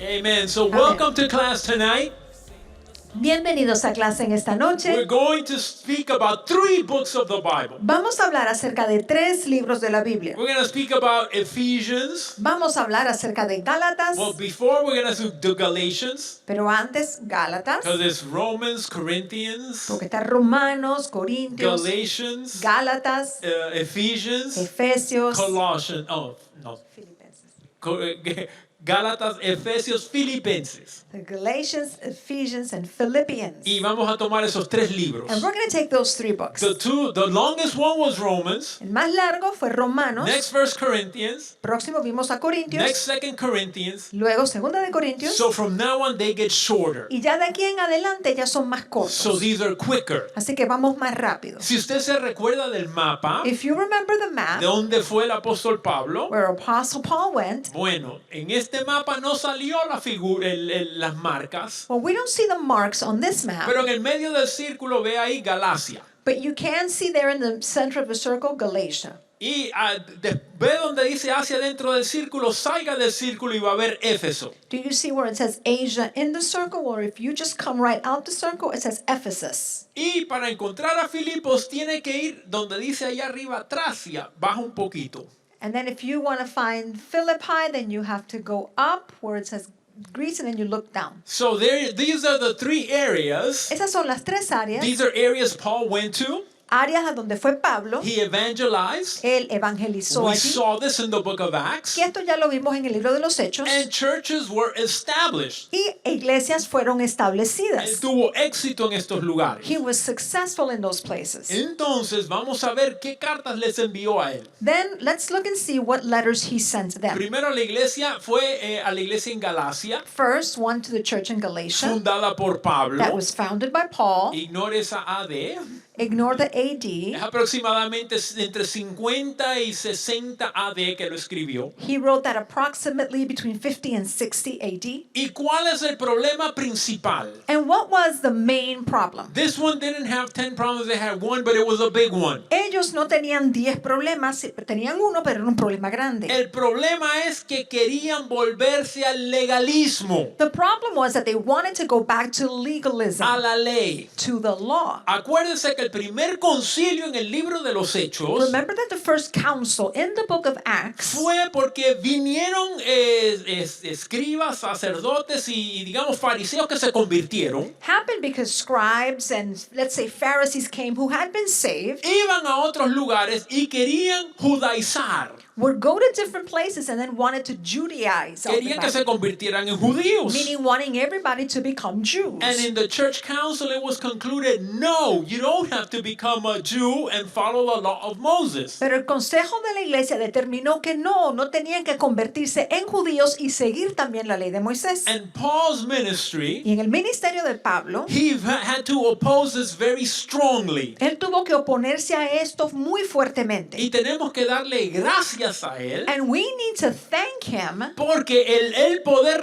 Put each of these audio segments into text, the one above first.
Amen. So welcome to class tonight. Bienvenidos a clase en esta noche. We're going to speak about 3 books of the Bible. Vamos a hablar acerca de 3 libros de la Biblia. We're going to speak about Ephesians. Vamos a hablar acerca de Gálatas, Well, before we're going to do Galatians, pero antes Gálatas, because it's Romans, Corinthians, porque está Romanos, Corintios, Galatians, Gálatas, Ephesians, Efesios, Colossians. Oh, no. Filipenses. Gálatas, Efesios, Filipenses. The Galatians, Ephesians, and Philippians. Y vamos a tomar esos 3 libros. And we're going to take those 3 books. The longest one was Romans. El más largo fue Romanos. Next, 1 Corinthians. Próximo vimos a Corintios. Next, 2 Corinthians. Luego Segunda de Corintios. So from now on, they get shorter. Y ya de aquí en adelante ya son más cortos. So these are quicker. Así que vamos más rápido. Si usted se recuerda del mapa, If you remember the map de dónde fue el apóstol Pablo, where Apostle Paul went, bueno, en este mapa no salió la figura, las marcas, well, we don't see the marks on this map, pero en el medio del círculo ve ahí Galacia. but you can see there in the center of the circle, Galatia. Y ve donde dice hacia dentro del círculo, salga del círculo y va a ver Éfeso. Do you see where it says Asia in the circle? Or if you just come right out the circle, it says Ephesus. Y para encontrar a Filipos tiene que ir donde dice allá arriba Tracia, baja un poquito. And then if you want to find Philippi, then you have to go up where it says Greece, and then you look down. So these are the 3 areas. Esas son las 3 áreas. These are areas Paul went to. Áreas a donde fue Pablo. He evangelized. Él evangelizó We allí. saw this in the book of Acts. Y esto ya lo vimos en el libro de los Hechos. And churches were established. Y iglesias fueron Él establecidas. tuvo éxito en estos lugares. He was successful in those places. Entonces vamos a ver qué cartas les envió a él. Then let's look and see what letters he sent them. Primero la iglesia fue a la iglesia en Galacia, First, one to the church in Galatia fundada por Pablo. that was founded by Paul. Ignore esa AD. Ignore the Es AD. aproximadamente entre 50 y 60 AD que lo escribió. He wrote that approximately between 50 and 60 AD. ¿Y cuál es el problema principal? And what was the main problem? This one didn't have 10 problems, they had one, but it was a big one. Ellos no tenían 10 problemas, tenían uno, pero era un problema grande. El problema es que querían volverse al legalismo, The problem was that they wanted to go back to legalism, a la ley. to the law. Acuérdense que el primer concilio en el libro de los Hechos Remember that the first council in the book of Acts fue porque vinieron escribas, sacerdotes y digamos fariseos que se convirtieron. happened because scribes and, let's say, Pharisees came who had been saved, Iban a otros lugares y querían judaizar. would go to different places and then wanted to Judaize Querían que se everybody, convirtieran en judíos. meaning wanting everybody to become Jews. And in the church council, it was concluded, no, you don't have to become a Jew and follow the law of Moses. Pero el consejo de la iglesia determinó que no tenían que convertirse en judíos y seguir también la ley de Moisés. And Paul's ministry, Y en el ministerio de Pablo, he had to oppose this very strongly. él tuvo que oponerse a esto muy fuertemente. Y tenemos que darle gracias a él And we need to thank him porque el poder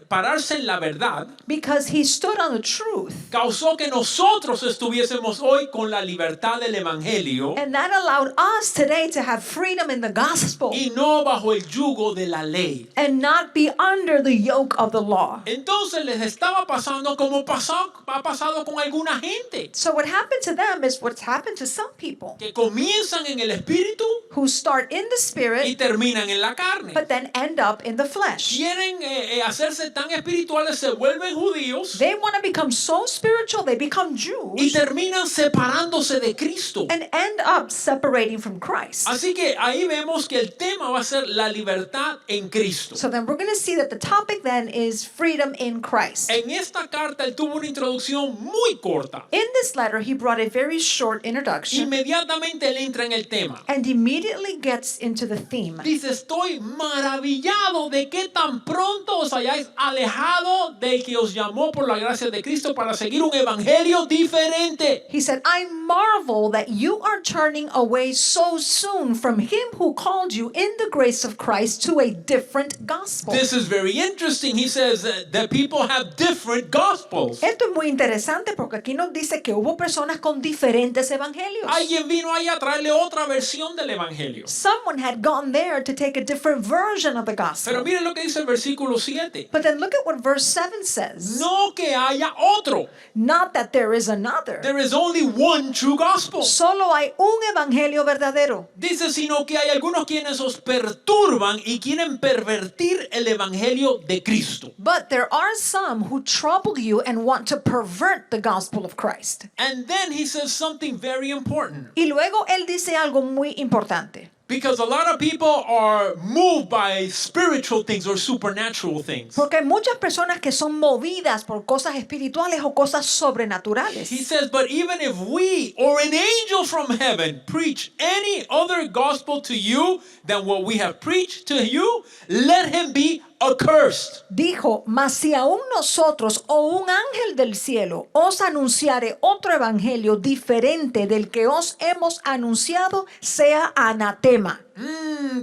pararse en la verdad because he stood on the truth. causó que nosotros estuviésemos hoy con la libertad del evangelio And that allowed us today to have freedom in the gospel y no bajo el yugo de la ley. and not be under the yoke of the law. Entonces les estaba pasando como ha pasado con alguna gente So what happened to them is what's happened to some people que comienzan en el espíritu who start in the y spirit terminan en la carne. but then end up in the flesh. Quieren hacerse tan espirituales, se vuelven judíos They want to become so spiritual, they become y Jews terminan separándose de Cristo. and end up separating from Christ. Así que ahí vemos que el tema va a ser la libertad en Cristo. So then we're going to see that the topic then is freedom in Christ. En esta carta él tuvo una introducción muy corta. In this letter, he brought a very short introduction Inmediatamente él entra en el tema. and immediately gets into the theme. Dice, estoy maravillado de que tan pronto os hayáis alejado del que os llamó por la gracia de Cristo para seguir un evangelio diferente. He said, I marvel that you are turning away so soon from him who called you in the grace of Christ to a different gospel. This is very interesting. He says that people have different gospels. Esto es muy interesante porque aquí nos dice que hubo personas con diferentes evangelios. Alguien vino ahí a traerle otra versión del evangelio. evangelio. Someone had gone there to take a different version of the Pero gospel. miren lo que dice el versículo 7. But then look at what verse 7 says. No que haya otro. Not that there is another. There is only one true gospel. Solo hay un evangelio verdadero. Dice, sino que hay algunos quienes os perturban y quieren pervertir el evangelio de Cristo. But there are some who trouble you and want to pervert the gospel of Christ. And then he says something very important. Y luego él dice algo muy importante. Because a lot of people are moved by spiritual things or supernatural things. Porque hay muchas personas que son movidas por cosas espirituales o cosas sobrenaturales. He says, but even if we or an angel from heaven preach any other gospel to you than what we have preached to you, let him be accursed. Dijo, mas si aún nosotros o un ángel del cielo os anunciare otro evangelio diferente del que os hemos anunciado, sea anatema.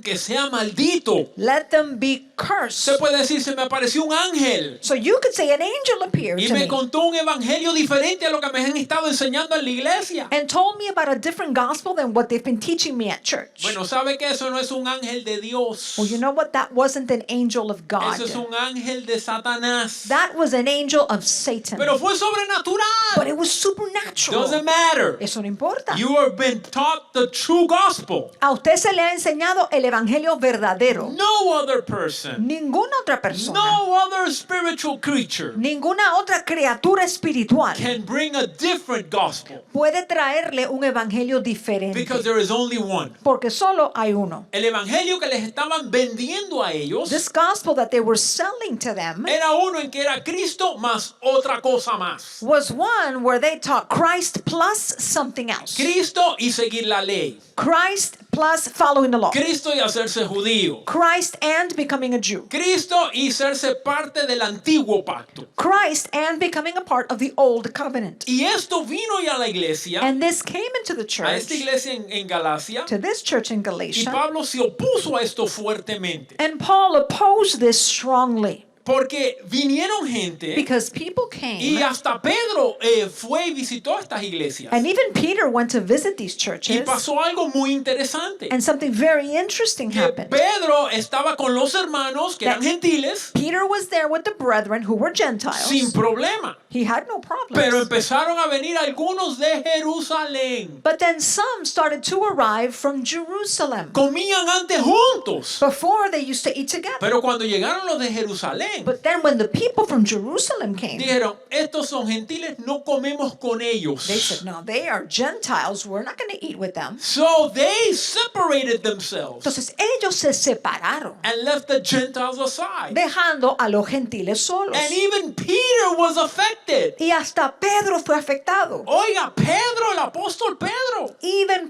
Que sea maldito. Let them be Se cursed. puede decir, se me apareció un ángel So you could say an angel appeared y to me me contó un evangelio diferente a lo que me han estado enseñando en la iglesia. and told me about a different gospel than what they've been teaching me at church. Bueno, ¿sabe que eso no es un ángel de Dios? Well, you know what? That wasn't an angel of God. Eso es un ángel de Satanás. That was an angel of Satan. Pero fue But sobrenatural. it was supernatural. Doesn't matter. Eso no importa. You have been taught the true gospel. A usted se le ha enseñado el evangelio verdadero. No other person, Ninguna otra persona, no other spiritual creature ninguna otra criatura espiritual can bring a different gospel puede traerle un evangelio diferente. because there is only one. Porque solo hay uno. El evangelio que les estaban vendiendo a ellos This gospel that they were selling to them era uno en que era Cristo más otra cosa más. was one where they taught Christ plus something else. Cristo y seguir la ley. Christ plus following the law. Cristo y hacerse judío. Christ and becoming a Jew. Cristo y serse parte del antiguo pacto. Christ and becoming a part of the old covenant. Y esto vino ya a la iglesia, And this came into the a church, esta iglesia en Galacia, to this church in y Galatia, Pablo se opuso a esto fuertemente. and Paul opposed this strongly Porque vinieron gente because people y came, hasta Pedro fue y visitó estas iglesias. and even Peter went to visit these Y churches, pasó algo muy interesante. and something very interesting Que happened. Pedro estaba con los hermanos que eran gentiles Peter was there with the brethren who were sin Gentiles. problema. He had no Pero problems. empezaron a venir algunos de Jerusalén. But then some started to arrive from Jerusalem. Comían antes juntos. Before they used to eat together. Pero cuando llegaron los de Jerusalén, But then when the people from Jerusalem came, dijeron, estos son gentiles, no comemos con ellos. they said, no, they are Gentiles. We're not going to eat with them. So they separated themselves Entonces ellos se separaron, and left the Gentiles aside. dejando a los gentiles solos. And even Peter was affected. Y hasta Pedro fue afectado. Oiga, Pedro, el apóstol Pedro. Even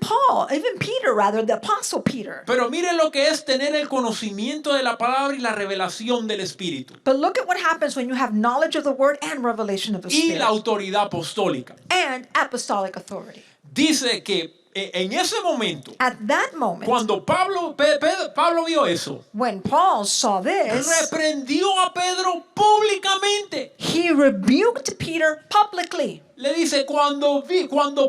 Peter, the apostle Peter. Pero mire lo que es tener el conocimiento de la palabra y la revelación del Espíritu. But look at what happens when you have knowledge of the word and revelation of the Y la Spirit autoridad apostólica. and apostolic authority. Dice que en ese momento, At that moment, cuando Pablo vio eso, when Paul saw this, reprendió a Pedro públicamente. he rebuked Peter publicly. Le dice, cuando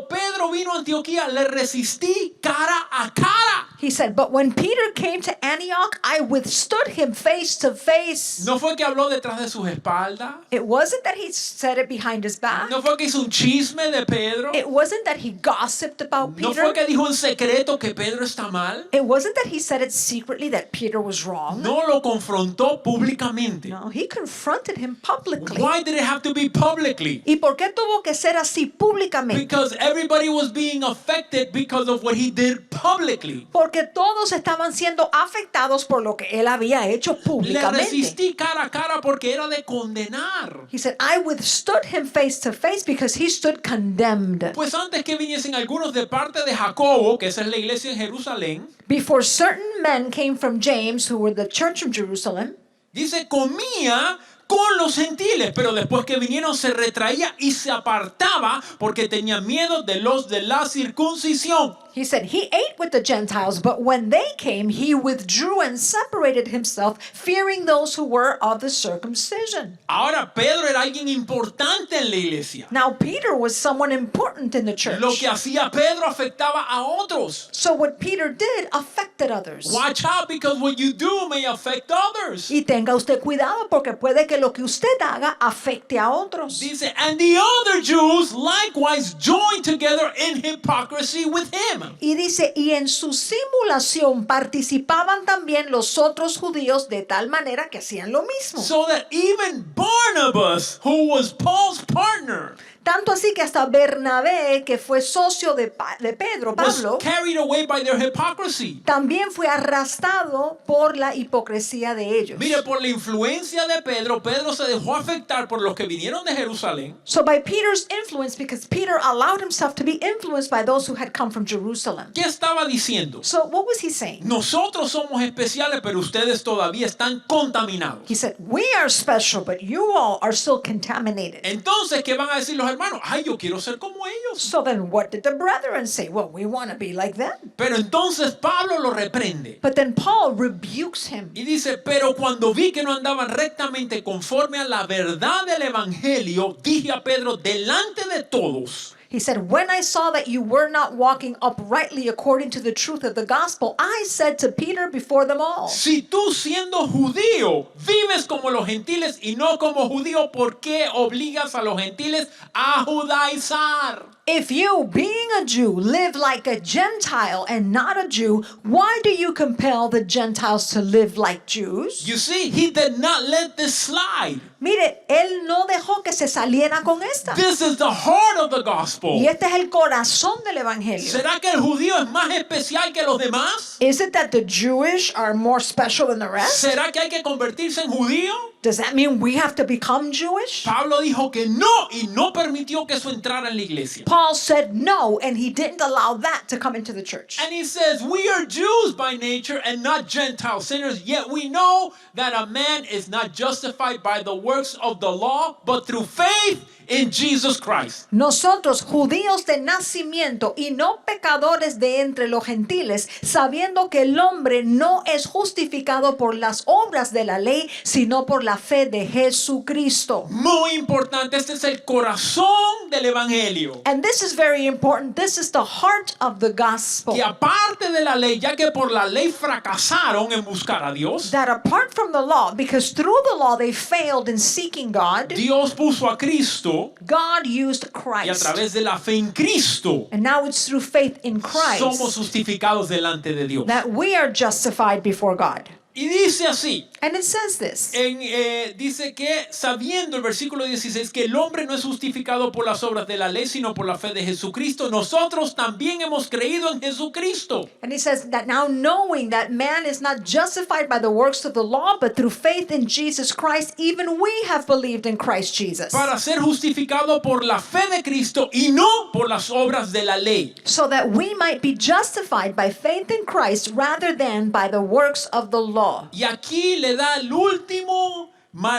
Pedro vino a Antioquía, le resistí cara a cara. He said, but when Peter came to Antioch, I withstood him face to face. No fue que habló detrás de sus espaldas. It wasn't that he said it behind his back. No fue que hizo un chisme de Pedro. It wasn't that he gossiped about No Peter. fue que dijo en secreto que Pedro está mal. It wasn't that he said it secretly that Peter was wrong. No lo confrontó públicamente. No, he confronted him publicly. Why did it have to be publicly? ¿Y por qué tuvo que ser así públicamente? Because everybody was being affected because of what he did publicly. Porque todos estaban siendo afectados por lo que él había hecho Le públicamente. resistí cara a cara porque era de condenar. He said, I withstood him face to face because he stood condemned. Pues antes que viniesen algunos de parte de Jacobo, que esa es la iglesia en Jerusalén, Before certain men came from James, who were the church of Jerusalem, dice, comía con los gentiles, pero después que vinieron se retraía y se apartaba porque tenía miedo de los de la circuncisión. He said he ate with the Gentiles, but when they came, he withdrew and separated himself, fearing those who were of the circumcision. Ahora, Pedro era alguien importante en la iglesia. Now, Peter was someone important in the church. Lo que hacía Pedro afectaba a otros. So what Peter did affected others. Watch out, because what you do may affect others. Y tenga usted cuidado porque puede que lo que usted haga afecte a otros. Dice, and the other Jews likewise joined together in hypocrisy with him. Y dice, y en su simulación participaban también los otros judíos de tal manera que hacían lo mismo. So that even Barnabas, who was Paul's partner, Tanto así que hasta Bernabé, que fue socio de Pedro, was Pablo, carried away by their hypocrisy. también fue arrastrado por la hipocresía de ellos. Mire, por la influencia de Pedro, Pedro se dejó afectar por los que vinieron de Jerusalén. So by Peter's influence, because Peter allowed himself to be influenced by those who had come from Jerusalem. ¿Qué estaba diciendo? So what was he saying? Nosotros somos especiales, pero ustedes todavía están contaminados. He said, we are special, but you all are still contaminated. Entonces, ¿qué van a decir los hermanos? Ay, yo quiero ser como ellos. So then what did the brethren say? Well, we want to be like them. Pero entonces Pablo lo reprende. But then Paul rebukes him. Y dice, pero cuando vi que no andaban rectamente conforme a la verdad del evangelio, dije a Pedro delante de todos. He said, when I saw that you were not walking uprightly according to the truth of the gospel, I said to Peter before them all, Si tú siendo judío vives como los gentiles y no como judío, ¿por qué obligas a los gentiles a judaizar? if you, being a Jew, live like a Gentile and not a Jew, why do you compel the Gentiles to live like Jews? You see, he did not let this slide. Mire, él no dejó que se saliera con esta. This is the heart of the gospel. Y este es el corazón del evangelio. ¿Será que el judío es más especial que los demás? Is it that the Jewish are more special than the rest? ¿Será que hay que convertirse en judío? Does that mean we have to become Jewish? Pablo dijo que no y no permitió que eso entrara en la iglesia. Paul said no, and he didn't allow that to come into the church. And he says, we are Jews by nature and not Gentile sinners, yet we know that a man is not justified by the works of the law, but through faith in Jesus Christ. Nosotros, judíos de nacimiento y no pecadores de entre los gentiles, sabiendo que el hombre no es justificado por las obras de la ley, sino por la fe de Jesucristo. Muy importante, este es el corazón del evangelio. And this is very important. This is the heart of the gospel. Que aparte de la ley, ya que por la ley fracasaron en buscar a Dios, That apart from the law, because through the law they failed in seeking God, Dios puso a Cristo God used y a Christ. través de la fe en Cristo And now it's through faith in somos Christ justificados delante de Dios. that we are justified before God. Y dice así, And it says this. dice que sabiendo el versículo 16 que el hombre no es justificado por las obras de la ley sino por la fe de Jesucristo, nosotros también hemos creído en Jesucristo. And he says that now knowing that man is not justified by the works of the law, but through faith in Jesus Christ, even we have believed in Christ Jesus. Para ser justificado por la fe de Cristo y no por las obras de la ley. So that we might be justified by faith in Christ rather than by the works of the law. Y aquí le da el último,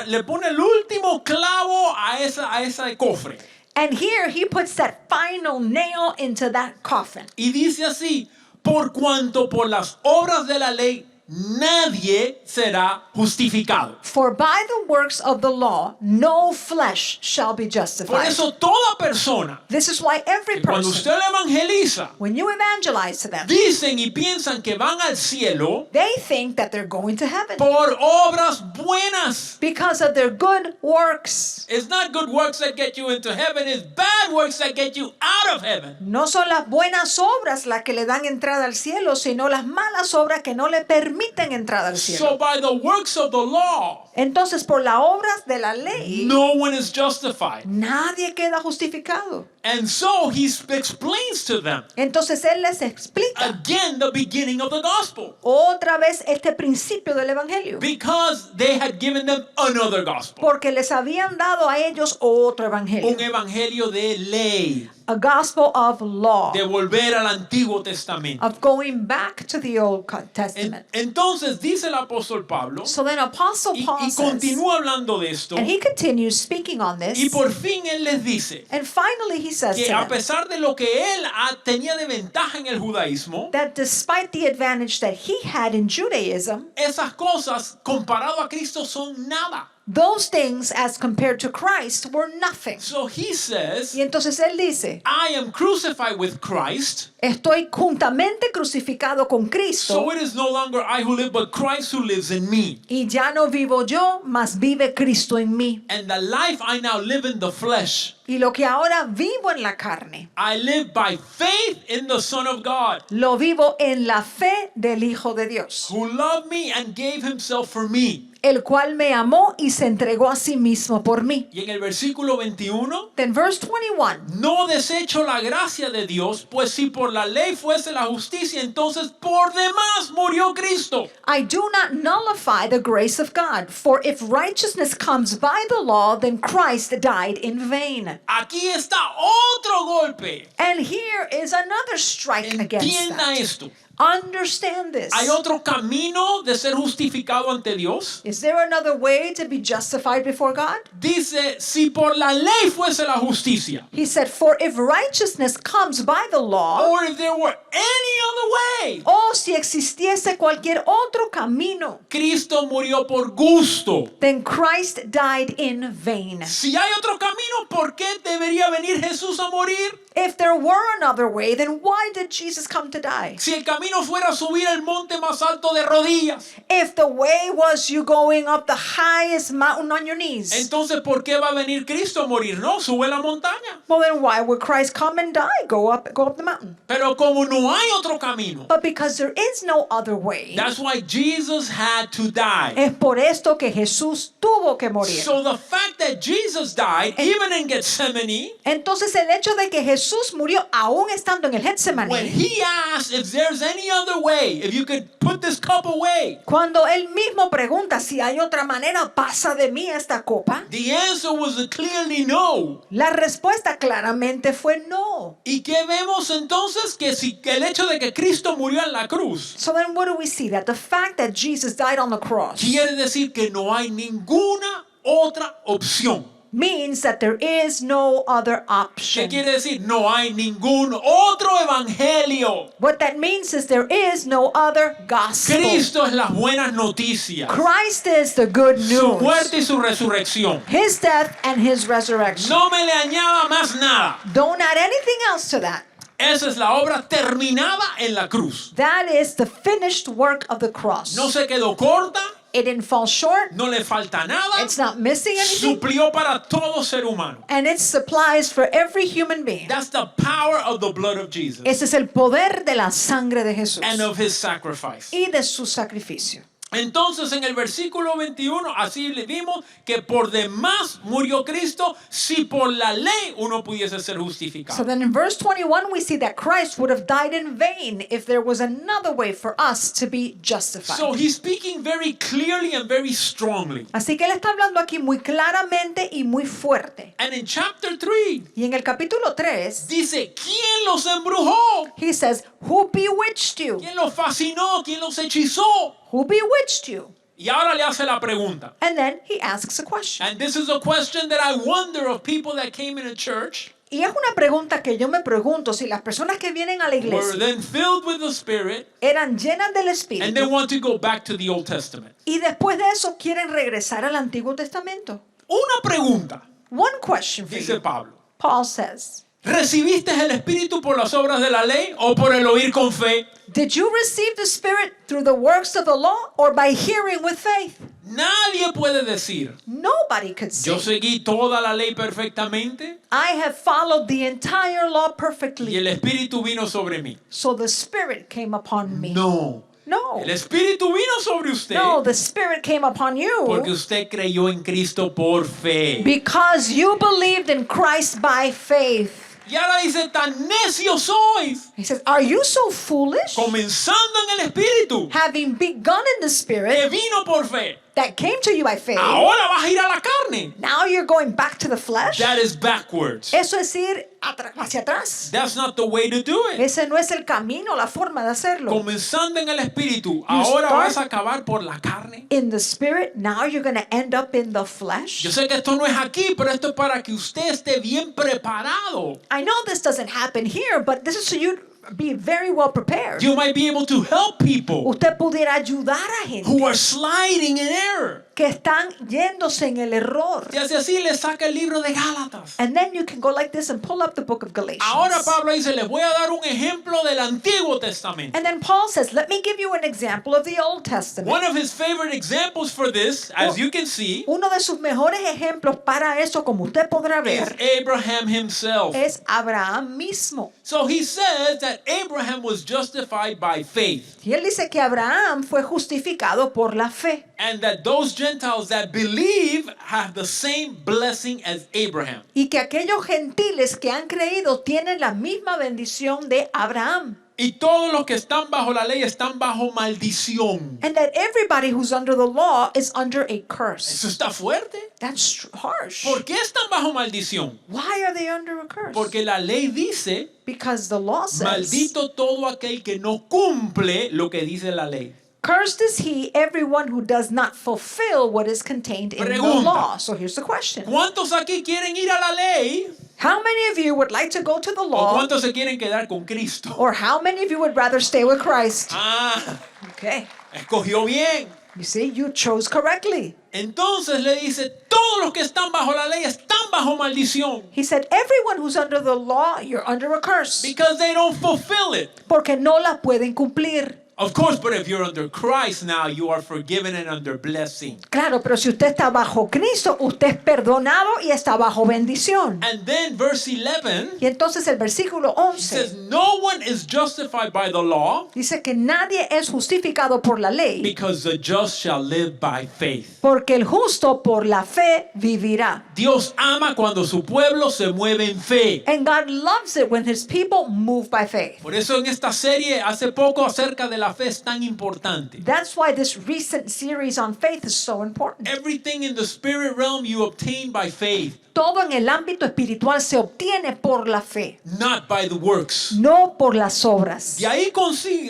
le pone el último clavo a ese cofre. And here he puts that final nail into that coffin. Y dice así, por cuanto por las obras de la ley nadie será justificado. For by the works of the law, no flesh shall be Por justified. eso toda persona, This is why every cuando person, usted le evangeliza, when you evangelize to them, dicen y piensan que van al cielo they think that they're going to heaven por obras buenas. because of their good works. It's not good works that get you into heaven, it's bad works that get you out of heaven. No son las buenas obras las que le dan entrada al cielo, sino las malas obras que no le permiten entrada al So cielo. by the works of the law, Entonces, por las obras de la ley, no one is justified. nadie queda justificado. And so he explains to them Entonces, él les explica again the beginning of the gospel. otra vez este principio del evangelio. Because they had given them another gospel. Porque les habían dado a ellos otro Un evangelio. evangelio de ley. A gospel of law, de volver al Antiguo Testamento. of going back to the Old Testament. Entonces dice el apóstol Pablo, So then Apostle y Paul says, continúa hablando de esto, and he continues speaking on y this, por fin él les dice and finally he says to que a them pesar de lo que él tenía de ventaja en el judaísmo, that despite the advantage that he had in Judaism, esas cosas comparado a Cristo son nada. those things as compared to Christ were nothing. So he says, Y entonces él dice, I am crucified with Christ, estoy juntamente crucificado con Cristo, so it is no longer I who live, but Christ who lives in me. y ya no vivo yo, mas vive Cristo en mí. And the life I now live in the flesh, Y lo que ahora vivo en la carne, I live by faith in the Son of God, lo vivo en la fe del Hijo de Dios, who loved me and gave himself for me. el cual me amó y se entregó a sí mismo por mí. Y en el versículo 21, Then verse 21, no desecho la gracia de Dios, pues si por la ley fuese la justicia, entonces por demás murió Cristo. I do not nullify the grace of God, for if righteousness comes by the law, then Christ died in vain. Aquí está otro golpe. And here is another strike against Entienda that. esto. Understand this. ¿Hay otro camino de ser justificado ante Dios? Is there another way to be justified before God? Dice, si por la ley fuese la justicia, He said, for if righteousness comes by the law, or if there were any other way, o si existiese cualquier otro camino, Cristo murió por gusto. then Christ died in vain. Si hay otro camino, ¿por qué debería venir Jesús a morir? If there were another way, then why did Jesus come to die? Si el camino fuera subir el monte más alto de rodillas, If the way was you going up the highest mountain on your knees, entonces ¿por qué va a venir Cristo a morir? No, sube la montaña. well then why would Christ come and die? Go up the mountain. Pero como no hay otro camino, But because there is no other way, that's why Jesus had to die. es por esto que Jesús tuvo que morir. So the fact that Jesus died, even in Gethsemane, Entonces el hecho de que Jesús murió aún estando en el when Getsemaní, he asked if there's any other way, if you could put this cup away, cuando él mismo pregunta si hay otra manera, pasa de mí esta copa, the answer was a clearly no. la respuesta claramente fue no. ¿Y qué vemos entonces? Que si que el hecho de que Cristo murió en la cruz So then what do we see? That the fact that Jesus died on the cross quiere decir que no hay ninguna otra opción. means that there is no other ¿Qué option. quiere decir? No hay ningún otro evangelio. What that means is there is no other gospel. Cristo es las buenas noticias. Christ is the good Su news. muerte y su resurrección. His death and his resurrection. No me le añada más nada. Don't add anything else to that. Esa es la obra terminada en la cruz. That is the finished work of the cross. No se quedó corta, It didn't fall short. no le falta nada. It's not missing anything. Suplió para todo ser humano. And it supplies for every human being. That's the power of the blood of Jesus Ese es el poder de la sangre de Jesús and of his sacrifice. y de su sacrificio. Entonces en el versículo 21 así le vimos que por demás murió Cristo si por la ley uno pudiese ser So justificado. then in verse 21 we see that Christ would have died in vain if there was another way for us to be justified. So he's speaking very clearly and very strongly. Así que él está hablando aquí muy claramente y muy fuerte. And in chapter 3 Y en el capítulo 3, dice, ¿quién los embrujó? he says, who bewitched you? ¿Quién los fascinó? ¿Quién los hechizó? Who bewitched you? Y ahora le hace la pregunta. And then he asks a question. And this is a question that I wonder of people that came in a church, Y es una pregunta que yo me pregunto si las personas que vienen a la were iglesia then filled with the Spirit, eran llenas del and Espíritu they want to go back to the Old Testament. y después de eso quieren regresar al Antiguo Testamento. Una pregunta, One question for dice you. Pablo. Paul says, ¿Recibiste el Espíritu por las obras de la ley o por el oír con fe? did you receive the Spirit through the works of the law or by hearing with faith? Nadie puede decir, Nobody could say, yo seguí toda la ley perfectamente I have followed the entire law y perfectly, el Espíritu vino sobre mí. so the Spirit came upon me. No. No. El Espíritu vino sobre usted No, the Spirit came upon porque you usted creyó en Cristo por fe. because you believed in Christ by faith. Y ahora dice, tan necios sois, He says, are you so foolish? comenzando en el Espíritu, Having begun in the que Spirit, vino por fe. that came to you by faith, ahora vas a ir a la carne. now you're going back to the flesh. That is backwards. Eso es ir hacia atrás. That's not the way to do it. Ese no es el camino, la forma de hacerlo. Comenzando en el espíritu, ahora start- vas a acabar por la carne. In the spirit, now you're going to end up in the flesh. Yo sé que esto no es aquí, pero esto es para que usted esté bien preparado. I know this doesn't happen here, but this is so you be very well prepared. You might be able to help people Usted pudiera ayudar a gente who are sliding in error. que están yéndose en el error. Y así le saca el libro de Gálatas. And then you can go like this and pull up the book of Galatians. Ahora Pablo dice, les voy a dar un ejemplo del Antiguo Testamento. And then Paul says, let me give you an example of the Old Testament. One of his favorite examples for this, as you can see, Uno de sus mejores ejemplos para eso, como usted podrá is ver, Abraham himself. es Abraham mismo. So he says that Abraham was justified by faith, Y él dice que Abraham fue justificado por la fe. and that those Gentiles that believe have the same blessing as Abraham. Y que aquellos gentiles que han creído tienen la misma bendición de Abraham. Y todos los que están bajo la ley están bajo maldición. And that everybody who's under the law is under a curse. Eso está fuerte. That's harsh. ¿Por qué están bajo maldición? Why are they under a curse? Porque la ley dice, Because the law says, maldito todo aquel que no cumple lo que dice la ley. cursed is he, everyone who does not fulfill what is contained in the Pregunta. law. So here's the question. ¿Cuántos aquí quieren ir a la ley? How many of you would like to go to the ¿O law? cuántos se quieren quedar con Cristo? Or how many of you would rather stay with Christ? Ah, Okay. escogió bien. You see, you chose correctly. Entonces le dice, todos los que están bajo la ley están bajo maldición. He said, everyone who's under the law, you're under a curse. Because they don't fulfill it. Porque no la pueden cumplir. Of course, but if you're under Christ now, you are forgiven and under blessing. Claro, pero si usted está bajo Cristo, usted es perdonado y está bajo bendición. And then verse 11 Y entonces el versículo says, 11 no one is justified by the law dice que nadie es justificado por la ley, because the just shall live by faith. porque el justo por la fe vivirá. Dios ama cuando su pueblo se mueve en fe. And God loves it when his people move by faith. Por eso en esta serie hace poco acerca de la fe es tan importante. That's why this recent series on faith is so important. Everything in the spirit realm you obtain by faith, Todo en el ámbito espiritual se obtiene por la fe, not by the works. no por las obras. Y ahí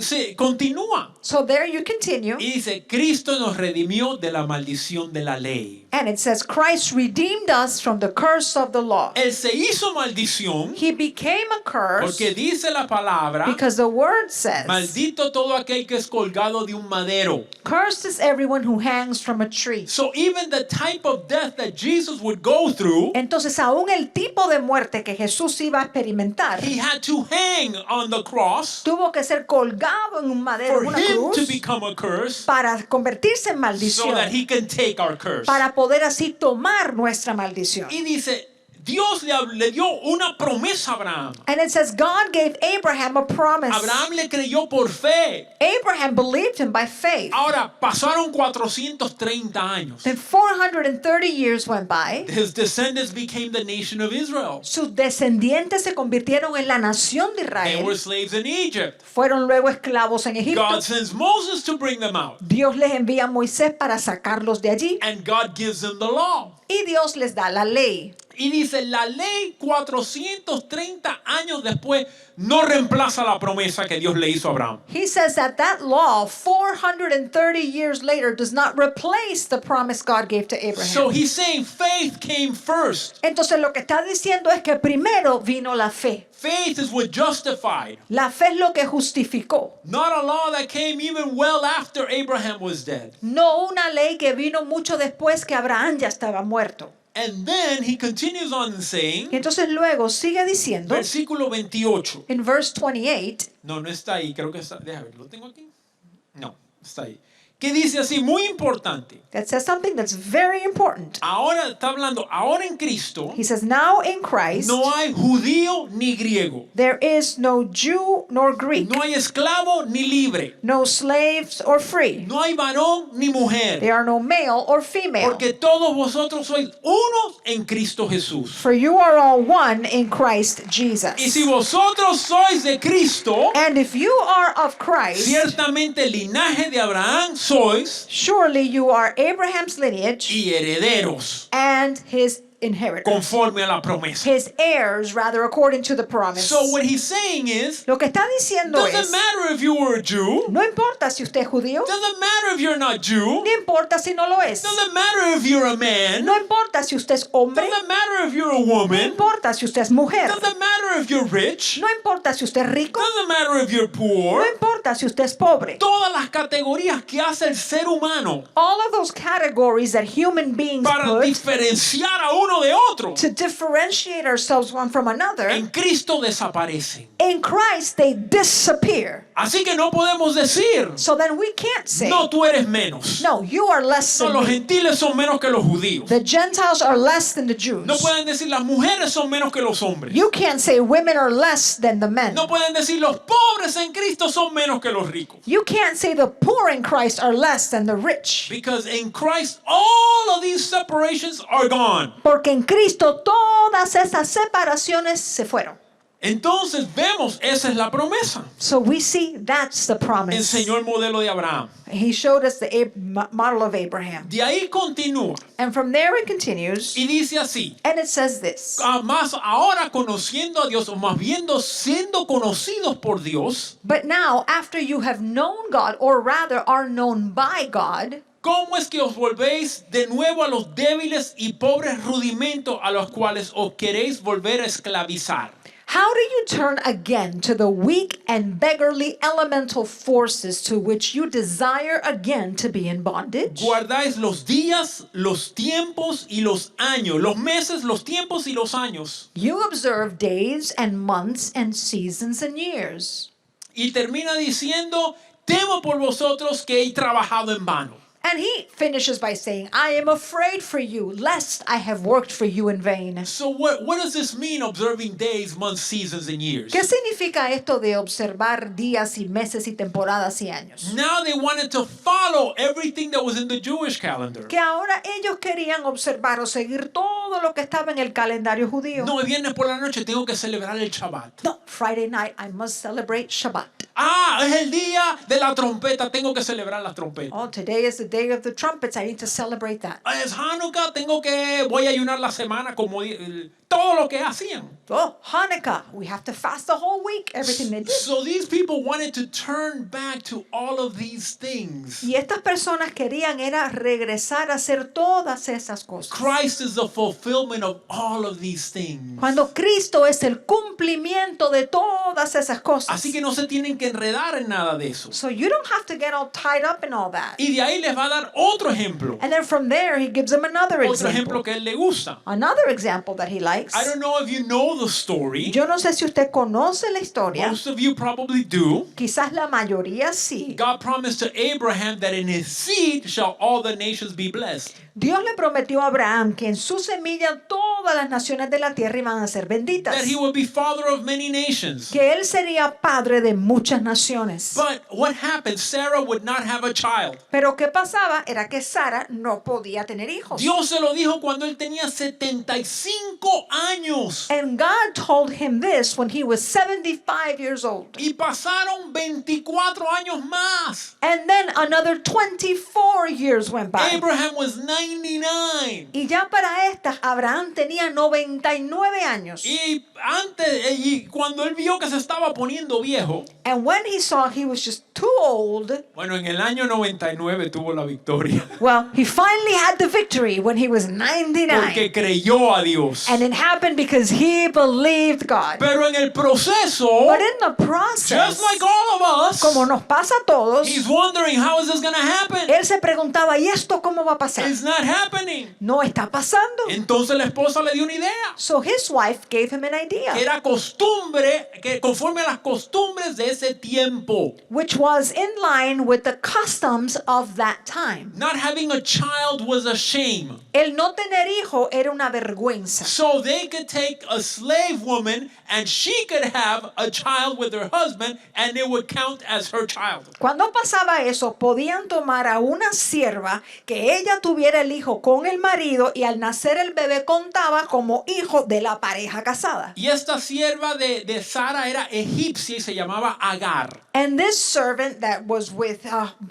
se continúa. So there you continue. Y dice, Cristo nos redimió de la maldición de la ley. And it says, Christ redeemed us from the curse of the law. Él se hizo maldición He became a curse porque dice la palabra, because the word says, maldito todo aquel que es colgado de un madero. cursed is everyone who hangs from a tree. So even the type of death that Jesus would go through, Entonces, aún el tipo de muerte que Jesús iba a experimentar he had to hang on the cross tuvo que ser colgado en un madero, en for una him to cruz, become a curse para convertirse en so maldición, that he can take our curse. para poder así tomar nuestra maldición. Y dice, Dios le dio una promesa a Abraham. And it says God gave Abraham a promise. Abraham le creyó por fe. Abraham believed him by faith. Ahora, pasaron 430 años. Then 430 years went by. His descendants became the nation of Israel. Sus descendientes se convirtieron en la nación de They were Israel. slaves in Egypt. Fueron luego esclavos en Egipto. God sends Moses to bring them out. Dios les envía a Moisés para sacarlos de allí. And God gives them the law. Y Dios les da la ley. Y dice, la ley 430 años después no reemplaza la promesa que Dios le hizo a Abraham. He says that that law 430 years later does not replace the promise God gave to Abraham. So he's saying faith came first. Entonces lo que está diciendo es que primero vino la fe. Faith is what justified. La fe es lo que justificó. Not a law that came even well after Abraham was dead. No una ley que vino mucho después que Abraham ya estaba muerto. And then he continues on saying, Y entonces luego sigue diciendo versículo 28. en verse 28, No está ahí, creo que está. Déjame ver, ¿lo tengo aquí? No, está ahí. Que dice así, muy importante. that says something that's very important. Ahora está hablando, ahora en Cristo He says, now in Christ, no hay judío ni griego. there is no Jew nor Greek, No hay esclavo ni libre. no slaves or free. No hay varón ni mujer. There are no male or female. Porque todos vosotros sois unos en Cristo Jesús. For you are all one in Christ Jesus. Y si vosotros sois de Cristo, And if you are of Christ, ciertamente el linaje de Abraham sois Surely you are Abraham's lineage y herederos and his inheritors. conforme a la promesa. His heirs, rather, according to the promise. So what he's saying is, Lo que está diciendo doesn't es, matter if you were a Jew, no importa si usted es judío, doesn't matter if you're not Jew, no importa si no lo es, doesn't matter if you're a man, no importa si usted es hombre, doesn't matter if you're a no woman, importa si usted es mujer, doesn't matter if you're rich, no importa si usted es rico, doesn't matter if you're poor. no importa si usted es pobre. Todas las categorías que hace el ser humano All of those categories that human beings para put diferenciar a uno de otro, to differentiate ourselves one from another, en Cristo desaparecen. in Christ they disappear. Así que no podemos decir, So then we can't say, no, tú eres menos. no, you are less No, than los me. gentiles son menos que los judíos. The Gentiles are less than the Jews. No pueden decir las mujeres son menos que los hombres. You can't say women are less than the men. No pueden decir los pobres en Cristo son menos que los ricos. You can't say the poor in Christ are less than the rich. Because in Christ, all of these separations are gone. Porque en Cristo todas esas separaciones se fueron. Entonces vemos, esa es la promesa. So we see that's the promise. Enseñó el modelo de Abraham. He showed us the model of Abraham. De ahí continúa And from there it continues. y dice así. And it says this. Más ahora conociendo a Dios, o más bien siendo conocidos por Dios, But now, after you have known God, or rather are known by God, ¿cómo es que os volvéis de nuevo a los débiles y pobres rudimentos a los cuales os queréis volver a esclavizar? how do you turn again to the weak and beggarly elemental forces to which you desire again to be in bondage? Guardáis los días, los tiempos y los años, los meses, los tiempos y los años. You observe days and months and seasons and years. Y termina diciendo, temo por vosotros que he trabajado en vano. And he finishes by saying, I am afraid for you, lest I have worked for you in vain. So what does this mean, observing days, months, seasons, and years? ¿Qué significa esto de observar días y meses y temporadas y años? Now they wanted to follow everything that was in the Jewish calendar. Que ahora ellos querían observar o seguir todo lo que estaba en el calendario judío. No, el viernes por la noche tengo que celebrar el Shabbat. No, Friday night I must celebrate Shabbat. Ah, es el día de la trompeta, tengo que celebrar la trompeta. Oh, today is the day of the trumpets. I need to celebrate that. Es Hanukkah, voy a ayunar la semana como todo lo que hacían. Oh, Hanukkah. We have to fast the whole week. Everything they did. So these people wanted to turn back to all of these things. Y estas personas querían era regresar a hacer todas esas cosas. Christ is the fulfillment of all of these things. Cuando Cristo es el cumplimiento de todas esas cosas. Así que no se tienen que enredar en nada de eso. So you don't have to get all tied up in all that. Y de ahí les va a dar otro ejemplo. And then from there he gives them another Otro ejemplo example. que a él le gusta. Another example that he likes. I don't know if you know the story. Yo no sé si usted conoce la historia. Most of you probably do. Quizás la mayoría sí. God promised to Abraham that in his seed shall all the nations be blessed. Dios le prometió a Abraham que en su semilla todas las naciones de la tierra iban a ser benditas. That he would be father of many nations. Que él sería padre de muchas naciones. But what happened? Sarah would not have a child. Pero ¿qué pasaba? Era que Sara no podía tener hijos. Dios se lo dijo cuando él tenía 75 años. And God told him this when he was 75 years old. Y pasaron 24 años más. And then another 24 years went by. Abraham was 99. Y ya para estas, Abraham tenía 99 años. Y cuando él vio que se estaba poniendo viejo, And when he saw he was just too old, bueno, en el año 99 tuvo la victoria. well, he finally had the victory when he was 99. Porque creyó a Dios. And it happened because he believed God. Pero en el proceso, But in the process, just like all of us, como nos pasa a todos, he's wondering, how is this going to happen? él se preguntaba, ¿y esto cómo va a pasar? It's not happening. No está pasando. Entonces la esposa le dio una idea. So his wife gave him an idea, Que era costumbre, que conforme a las costumbres de ese tiempo. which was in line with the customs of that time. Not having a child was a shame. El no tener hijo era una vergüenza. So they could take a slave woman and she could have a child with her husband and it would count as her child. Cuando pasaba eso, podían tomar a una sierva que ella tuviera el hijo con el marido y al nacer el bebé contaba como hijo de la pareja casada. Y esta sierva de Sara era egipcia y se llamaba Agar. And this servant that was with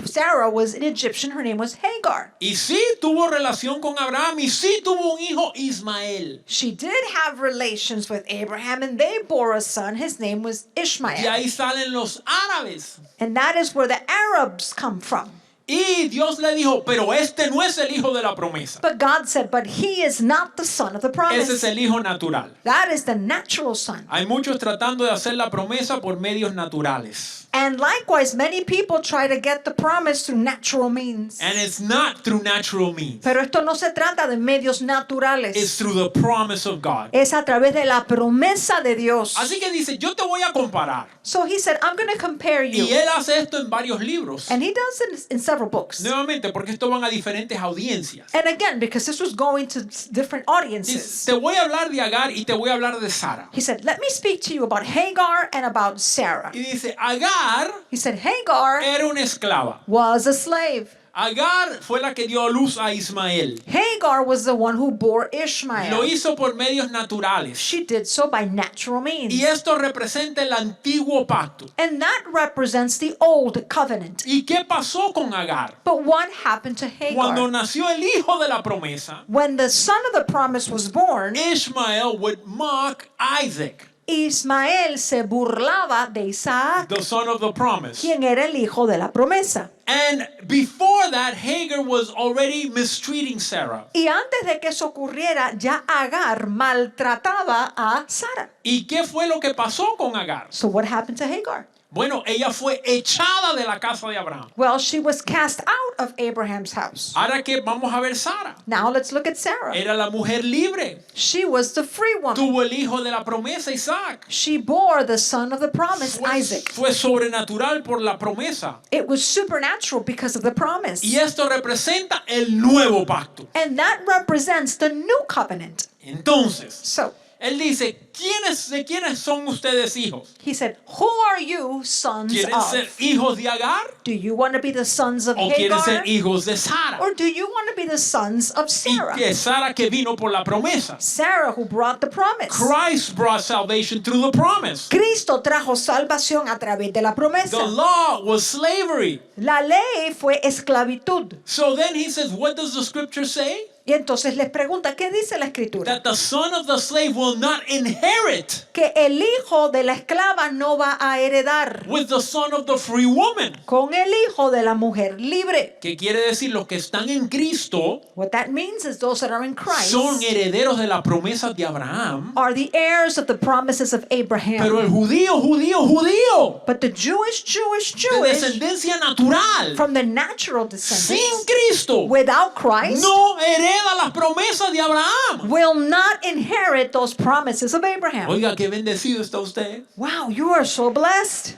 Sarah was an Egyptian. Her name was Hagar. Y sí tuvo relación con Abraham y sí tuvo un hijo, Ismael. She did have relations with Abraham and they bore a son. His name was Y Ishmael. ahí salen los árabes. And that is where the Arabs come from. Y Dios le dijo, pero este no es el hijo de la promesa. But God said, but he is not the son of the Ese promise. es el hijo natural. That is the natural son. Hay muchos tratando de hacer la promesa por medios naturales. And likewise, many people try to get the promise through natural means. And it's not through natural means. Pero esto no se trata de medios naturales. It's through the promise of God. Es a través de la promesa de Dios. Así que dice, yo te voy a comparar. So he said, I'm going to compare you. Y él hace esto en varios libros. And he does it in several books. Nuevamente, porque esto van a diferentes audiencias. And again, because this was going to different Dice, audiences. te voy a hablar de Agar y te voy a hablar de Sara. He said, let me speak to you about Hagar and about Sarah. Y dice, Agar He said, Hagar era una esclava. was a slave. Agar fue la que dio a luz a Ismael. Hagar was the one who bore Lo Ishmael. hizo por medios naturales. She did so by natural means. Y esto representa el antiguo pacto. And that represents the old covenant. ¿Y qué pasó con Agar? But what happened to Cuando Hagar? nació el hijo de la promesa, When the son of the promise was born, Ishmael would mock Isaac, Ismael se burlaba de Isaac, the son of the promise. quien era el hijo de la promesa. And before that, Hagar was already mistreating Sarah. Y antes de que eso ocurriera, ya Agar maltrataba a Sara. ¿Y qué fue lo que pasó con Agar? So what happened to Hagar? Bueno, ella fue echada de la casa de Abraham. Well, she was cast out of Abraham's house. Ahora que vamos a ver Sara. Now let's look at Sarah. Era la mujer libre. She was the free woman. Tuvo el hijo de la promesa, Isaac. She bore the son of the promise, Fue, Isaac. fue sobrenatural por la promesa. It was supernatural because of the promise. Y esto representa el nuevo pacto. And that represents the new covenant. Entonces, So, él dice, ¿de quiénes son ustedes hijos? he said, who are you sons ¿Quieren ser of? hijos de Agar Do you want to be the sons of o quieren ser Hagar? hijos de Sara? Or do you want to be the sons of Y Sarah? que Sara que vino por la promesa. Sarah who brought the promise. Christ brought salvation through the promise. Cristo trajo salvación a través de la The promesa. law was slavery. La ley fue esclavitud. So then he says, what does the scripture say? Y entonces les pregunta, ¿qué dice la escritura? That the son of the slave will not inherit Que el hijo de la esclava no va a heredar with the son of the free woman. con el hijo de la mujer libre. ¿Qué quiere decir? Los que están en Cristo What that means is those that are in Christ son herederos de la promesa de Abraham. are the heirs of the promises of Abraham. Pero el judío, But the Jewish, de descendencia natural, from the natural sin descendants, Cristo, without Christ, no hereda las promesas de Abraham. will not inherit those promises of Abraham. Oiga, qué bendecido está usted. Wow, you are so blessed.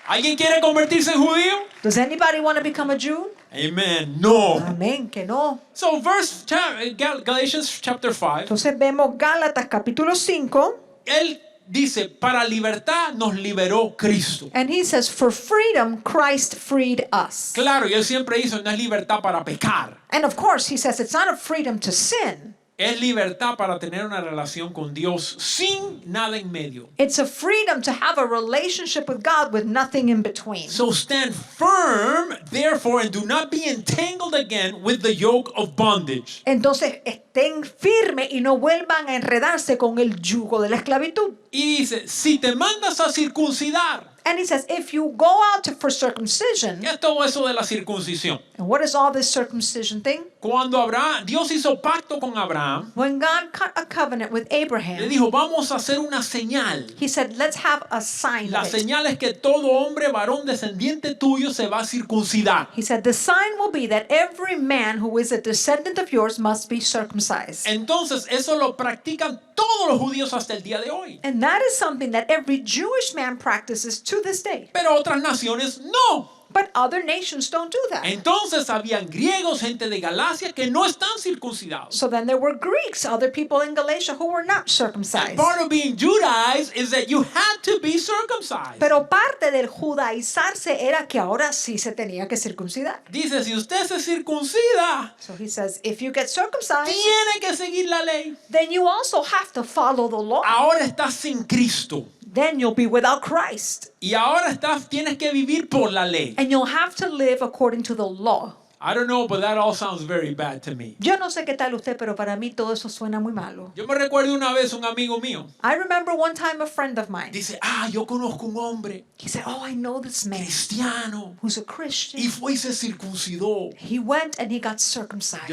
¿Alguien quiere convertirse en judío? Does anybody want to become a Jew? Amen. No. Amén, que no. So Galatians chapter 5, Entonces vemos Gálatas capítulo 5, él dice, para libertad nos liberó Cristo. and he says, for freedom, Christ freed us. Claro, y él siempre dice, no es libertad para pecar. And of course, he says it's not a freedom to sin. Es libertad para tener una relación con Dios sin nada en medio. It's a freedom to have a relationship with God with nothing in between. So stand firm, therefore, and do not be entangled again with the yoke of bondage. Entonces estén firmes y no vuelvan a enredarse con el yugo de la esclavitud. Y dice, si te mandas a circuncidar, And he says, if you go out for circumcision, ¿qué es todo eso de la circuncisión? and what is all this circumcision thing? Cuando Dios hizo pacto con Abraham, When God cut a covenant with le Abraham, dijo, vamos a hacer una señal. he said, let's have a sign La of it. señal es que todo hombre, varón, descendiente tuyo se va a circuncidar. He said, the sign will be that every man who is a descendant of yours must be circumcised. Entonces, eso lo practican todos los judíos hasta el día de hoy. And that is something that every Jewish man practices to this day. Pero otras naciones no. But other nations don't do that. Entonces habían griegos, gente de Galacia, que no están circuncidados. So then there were Greeks, other people in Galatia who were not And circumcised. part of being Judaized is that you had to be circumcised. Pero parte del judaizarse era que ahora sí se tenía que circuncidar. Dice, si usted se circuncida, So he says, if you get circumcised, tiene que seguir la ley. then you also have to follow the law. Ahora estás sin Cristo. Then you'll be without Christ. Y ahora tienes que vivir por la ley. And you'll have to live according to the law. I don't know, but that all sounds very bad to me. Yo no sé qué tal usted, pero para mí todo eso suena muy malo. Yo me recuerdo una vez un amigo mío. I remember one time a friend of mine, Dice, yo conozco un hombre he said, oh, I know this man cristiano. who's a Y Christian. fue y se circuncidó. He went and he got Yo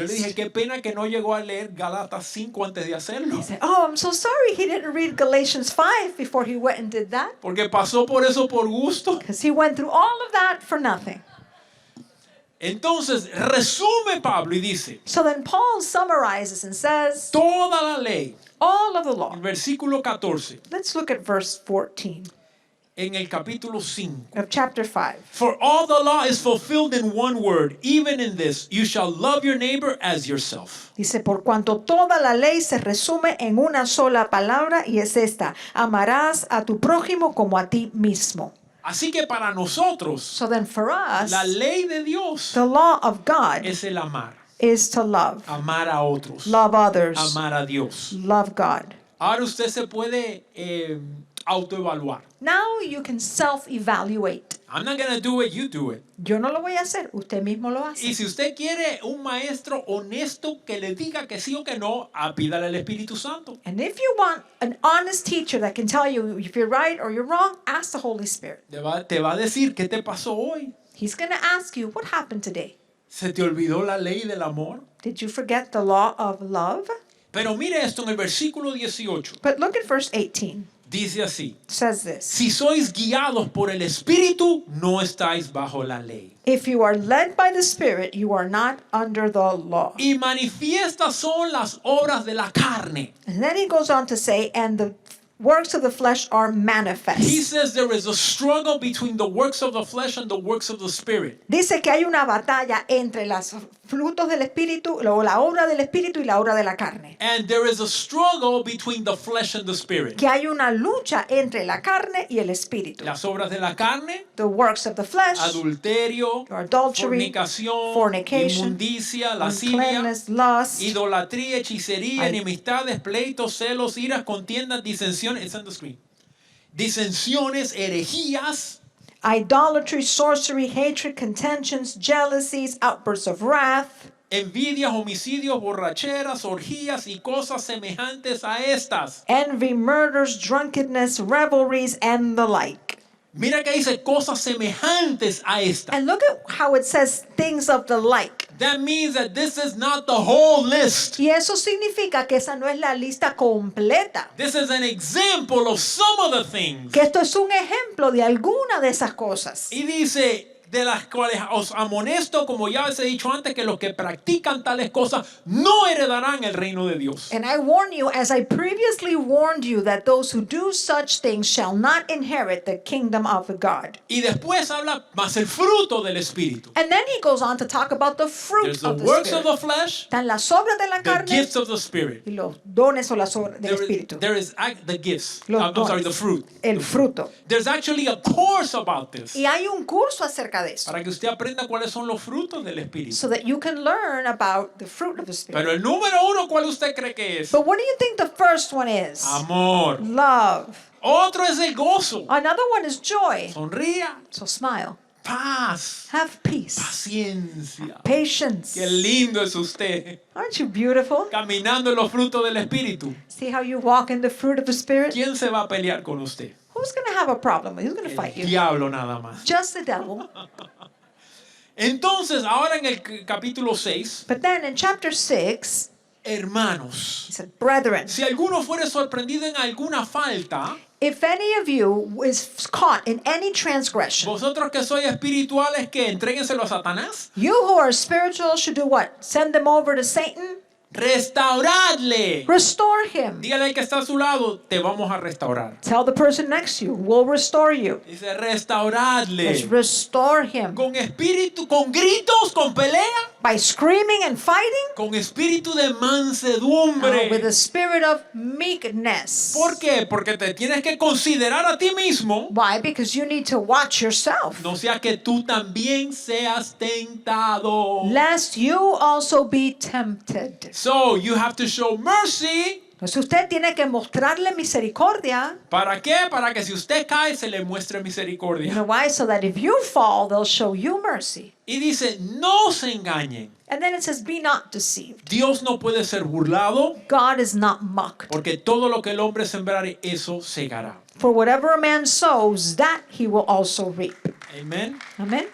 le dije, circumcised. qué pena que no llegó a leer Galatas 5 antes de hacerlo. He said, oh, I'm so sorry he didn't read Galatians 5 before he went and did that. Porque pasó por eso por gusto. Because he went through all of that for nothing. Entonces, resume Pablo y dice, So then Paul summarizes and says, toda la ley, all of the law. el versículo 14, Let's look at verse 14 en el capítulo 5. of chapter 5. For all the law is fulfilled in one word, even in this, you shall love your neighbor as yourself. Dice, por cuanto toda la ley se resume en una sola palabra y es esta, amarás a tu prójimo como a ti mismo. Así que para nosotros, So then for us, la ley de Dios the law of God es el amar. is to love. Amar a otros. Love others. Amar a Dios. Love God. Ahora usted se puede autoevaluar. Now you can self-evaluate. I'm not going to do it, you do it. Yo no lo voy a hacer, usted mismo lo Y hace. si usted quiere un maestro honesto que le diga que sí o que no, pídale al Espíritu Santo. And if you want an honest teacher that can tell you if you're right or you're wrong, ask the Holy Spirit. Te va a decir qué te pasó hoy. He's going to ask you, what happened today? ¿Se te olvidó la ley del amor? Did you forget the law of love? Pero mire esto en el versículo 18. But look at verse 18. Dice así. It says this. Si sois guiados por el Espíritu, no estáis bajo la ley. If you are led by the Spirit, you are not under the law. Y manifiestas son las obras de la carne. And then he goes on to say, and the works of the flesh are He manifest. says there is a struggle between the works of the flesh and the works of the Spirit. Dice que hay una batalla entre los frutos del Espíritu, o la obra del Espíritu y la obra de la carne. And there is a struggle between the flesh and the Spirit. Que hay una lucha entre la carne y el Espíritu. Las obras de la carne, The works of the flesh, adulterio, adultery, fornicación, fornication, inmundicia, lascivia, uncleanness, lust, idolatría, hechicería, Ay. enemistades, pleitos, celos, iras, contiendas, disensiones, it's on the screen. Disensiones, herejías, idolatry, sorcery, hatred, contentions, jealousies, outbursts of wrath, envidias, homicidios, borracheras, orgías y cosas semejantes a estas. envy, murders, drunkenness, revelries, and the like. Mira que dice cosas semejantes a estas. And look at how it says things of the like. That means that this is not the whole list. Y eso significa que esa no es la lista completa. This is an example of some of the things. Que esto es un ejemplo de alguna de esas cosas. Y dice, de las cuales os amonesto, como ya os he dicho antes, que los que practican tales cosas no heredarán el reino de Dios. And I warn you, as I previously warned you, that those who do such things shall not inherit the kingdom of God. Y después habla más el fruto del Espíritu. And then he goes on to talk about the fruit There's the of the works of Spirit. the flesh, Están las obras de la the carne gifts of the Spirit. y los dones o las obras del Espíritu. There is the gifts. Los I'm sorry, dones. the fruit. El fruto. There's actually a course about this. Y hay un curso acerca de eso. Para que usted aprenda cuáles son los frutos del Espíritu. So that you can learn about the fruit of the Spirit. Pero el número uno, ¿cuál usted cree que es? But what do you think the first one is? Amor. Love. Otro es el gozo. Another one is joy. Sonría. So smile. Paz. Have peace. Paciencia. Patience. Qué lindo es usted. Aren't you beautiful? Caminando en los frutos del Espíritu. See how you walk in the fruit of the Spirit? ¿Quién se va a pelear con usted? Who's going to have a problem? Who's going to El fight you? diablo nada más. Just the devil. Entonces, ahora en el capítulo 6, But then in chapter 6, hermanos, he said, brethren, si alguno fuere sorprendido en alguna falta, if any of you is caught in any transgression, vosotros que sois espirituales, que entréguenselo a Satanás. you who are spiritual should do what? Send them over to Satan? Restauradle. Restore him. Dígale al que está a su lado, te vamos a restaurar. Tell the person next to you, we'll restore you. Dice, Let's restauradle. restore him. Con espíritu, con gritos, con pelea, By screaming and fighting, con espíritu de with mansedumbre. a spirit of meekness. ¿Por qué? Porque te tienes que considerar a ti mismo. Why? Because you need to watch yourself. No sea que tú también seas tentado. Lest you also be tempted. So you have to show mercy. Entonces usted tiene que mostrarle misericordia. ¿Para qué? Para que si usted cae se le muestre You misericordia. know why? So that if you fall, they'll show you mercy. Y dice, no se engañen. And then it says, be not deceived. Dios no puede ser burlado, God is not mocked. porque todo lo que el hombre sembrare, eso segará. For whatever a man sows, that he will also reap. Amén. Amen.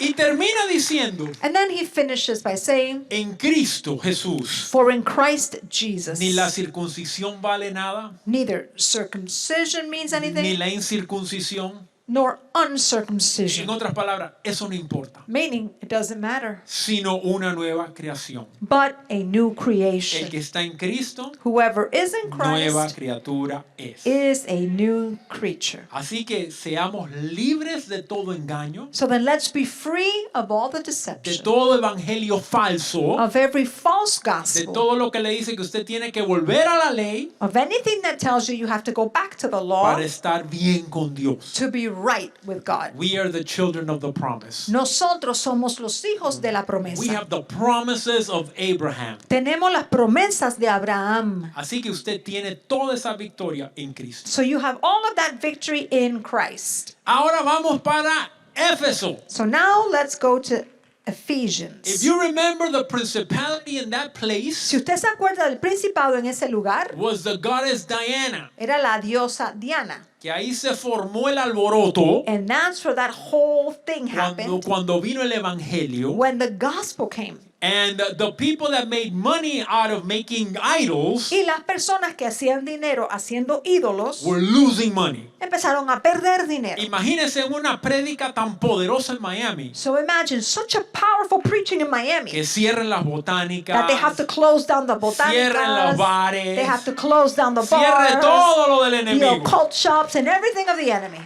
Y termina diciendo, And then he finishes by saying, en Cristo Jesús, for in Christ Jesus, ni la circuncisión vale nada, neither circumcision means ni anything, la incircuncisión. nor En uncircumcision. otras palabras, eso no importa, Meaning, it doesn't matter, sino una nueva creación. but a new El creation. que está en Cristo, Whoever is in nueva Christ criatura es. is a new creature. Así que seamos libres de todo engaño, So then let's be free of all the de deception, todo evangelio falso, of every false de gospel, todo lo que le dice que usted tiene que volver a la ley of anything that tells you you have to go back to the law para estar bien con Dios. to be right with God. We are the children of the promise. Nosotros somos los hijos de la We promesa. have the promises of Abraham. Tenemos las promesas de Abraham. Así que usted tiene toda esa victoria en Cristo. So you have all of that victory in Christ. Ahora vamos para Éfeso. So now let's go to If Ephesians. you remember, the principality in that place Si usted se acuerda del principado en ese lugar, was the goddess Diana, era la diosa Diana. que ahí se formó el alboroto And that's where that whole thing happened cuando vino el evangelio. when the gospel came. And the people that made money out of making idols Y las personas que hacían dinero haciendo ídolos were losing money. empezaron a perder dinero. Imagínense una prédica tan poderosa en Miami, So imagine such a powerful preaching in Miami que cierren las botánicas, that they have to close down the cierren los botanicas, bares, they have to close down the cierre bars, todo lo del the enemigo. occult shops, and everything of the enemy.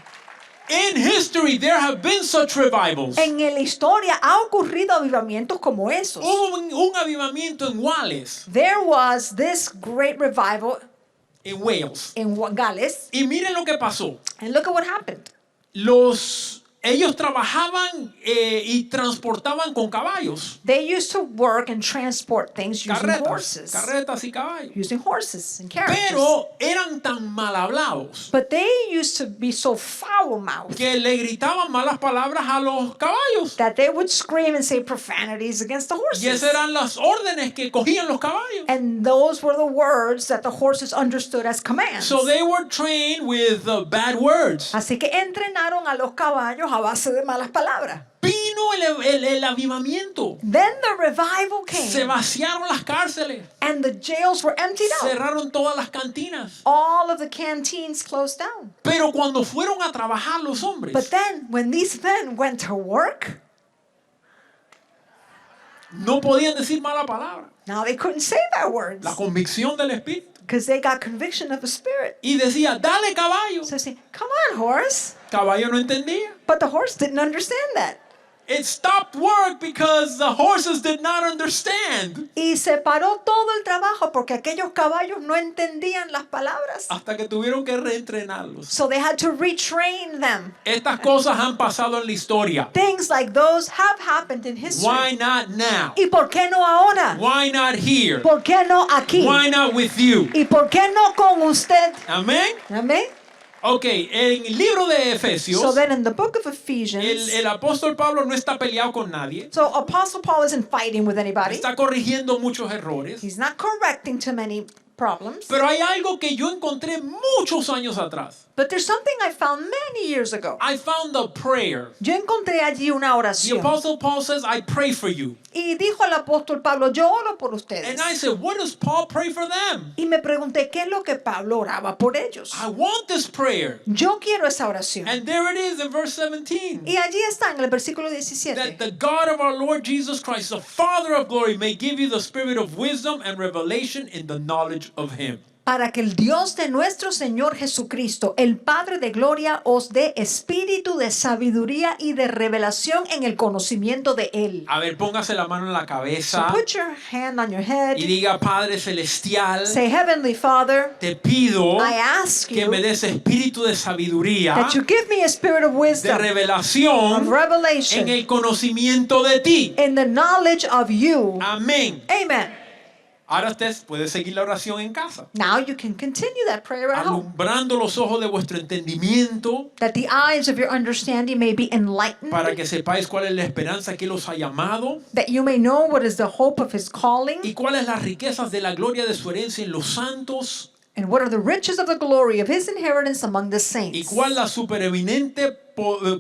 In history, there have been such revivals. En la historia ha ocurrido avivamientos como esos. Hubo un avivamiento en Wales, There was this great revival en Wales. in Gales, Y miren lo que pasó. and look at what happened. Ellos trabajaban y transportaban con caballos, They used to work and transport things using horses. carretas y caballos. Using horses and carriages. Pero eran tan mal hablados But they used to be so foul-mouthed que le gritaban malas palabras a los caballos. that they would scream and say profanities against the Y horses. esas eran las órdenes que cogían los caballos. And those were the words that the horses understood as commands. So they were trained with bad words. Así que entrenaron a los caballos a base de malas palabras. Vino el avivamiento. Then the revival Se came vaciaron las cárceles. and the jails were emptied out. Cerraron todas las cantinas. All of the canteens closed down. Pero cuando fueron a trabajar los hombres, But then when these men went to work, no podían decir mala palabra. now they couldn't say bad words La convicción del Espíritu. because they got conviction of the Spirit. Y decía, dale caballo. So they say, come on, horse. Caballo no entendía. But the horse didn't understand that. It stopped work because the horses did not understand. Y se paró todo el trabajo porque aquellos caballos no entendían las palabras. Hasta que tuvieron que reentrenarlos. So they had to retrain them. Estas cosas han pasado en la historia. Things like those have happened in history. Why not now? ¿Y por qué no ahora? Why not here? ¿Por qué no aquí? Why not with you? ¿Y por qué no con usted? Amén. Amén. Ok, en el libro de Efesios, So then in the book of Ephesians, el apóstol Pablo no está peleado con nadie. so Apostle Paul isn't fighting with anybody. Está corrigiendo muchos errores. He's not correcting too many problems. Pero hay algo que yo encontré muchos años atrás. But there's something I found many years ago. I found a prayer. Yo encontré allí una The oración. Apostle Paul says, I pray for you. Y dijo el apóstol Pablo, yo oro por ustedes. And I said, what does Paul pray for them? Y me pregunté, ¿qué es lo que Pablo oraba por ellos? I want this prayer. Yo quiero esa oración. And there it is in verse 17. Y allí está en el versículo That 17. the God of our Lord Jesus Christ, the Father of glory, may give you the spirit of wisdom and revelation in the knowledge of him. Para que el Dios de nuestro Señor Jesucristo, el Padre de gloria, os dé espíritu de sabiduría y de revelación en el conocimiento de Él. A ver, póngase la mano en la So cabeza put your hand on your head. y diga, Padre Celestial, Say, Heavenly Father, te pido I ask que me you des espíritu de sabiduría, that you give me a spirit of de wisdom, of revelación en revelation, el conocimiento de ti. in the knowledge of you. Amén. Amen. Ahora usted puede seguir la oración en casa, Now you can continue that prayer at home. alumbrando los ojos de vuestro entendimiento That the eyes of your understanding may be enlightened, para que sepáis cuál es la esperanza que los ha llamado that you may know what is the hope of His calling, y cuáles las riquezas de la gloria de su herencia en los santos and what are the riches of the glory of His inheritance among the y saints, cuál la supereminente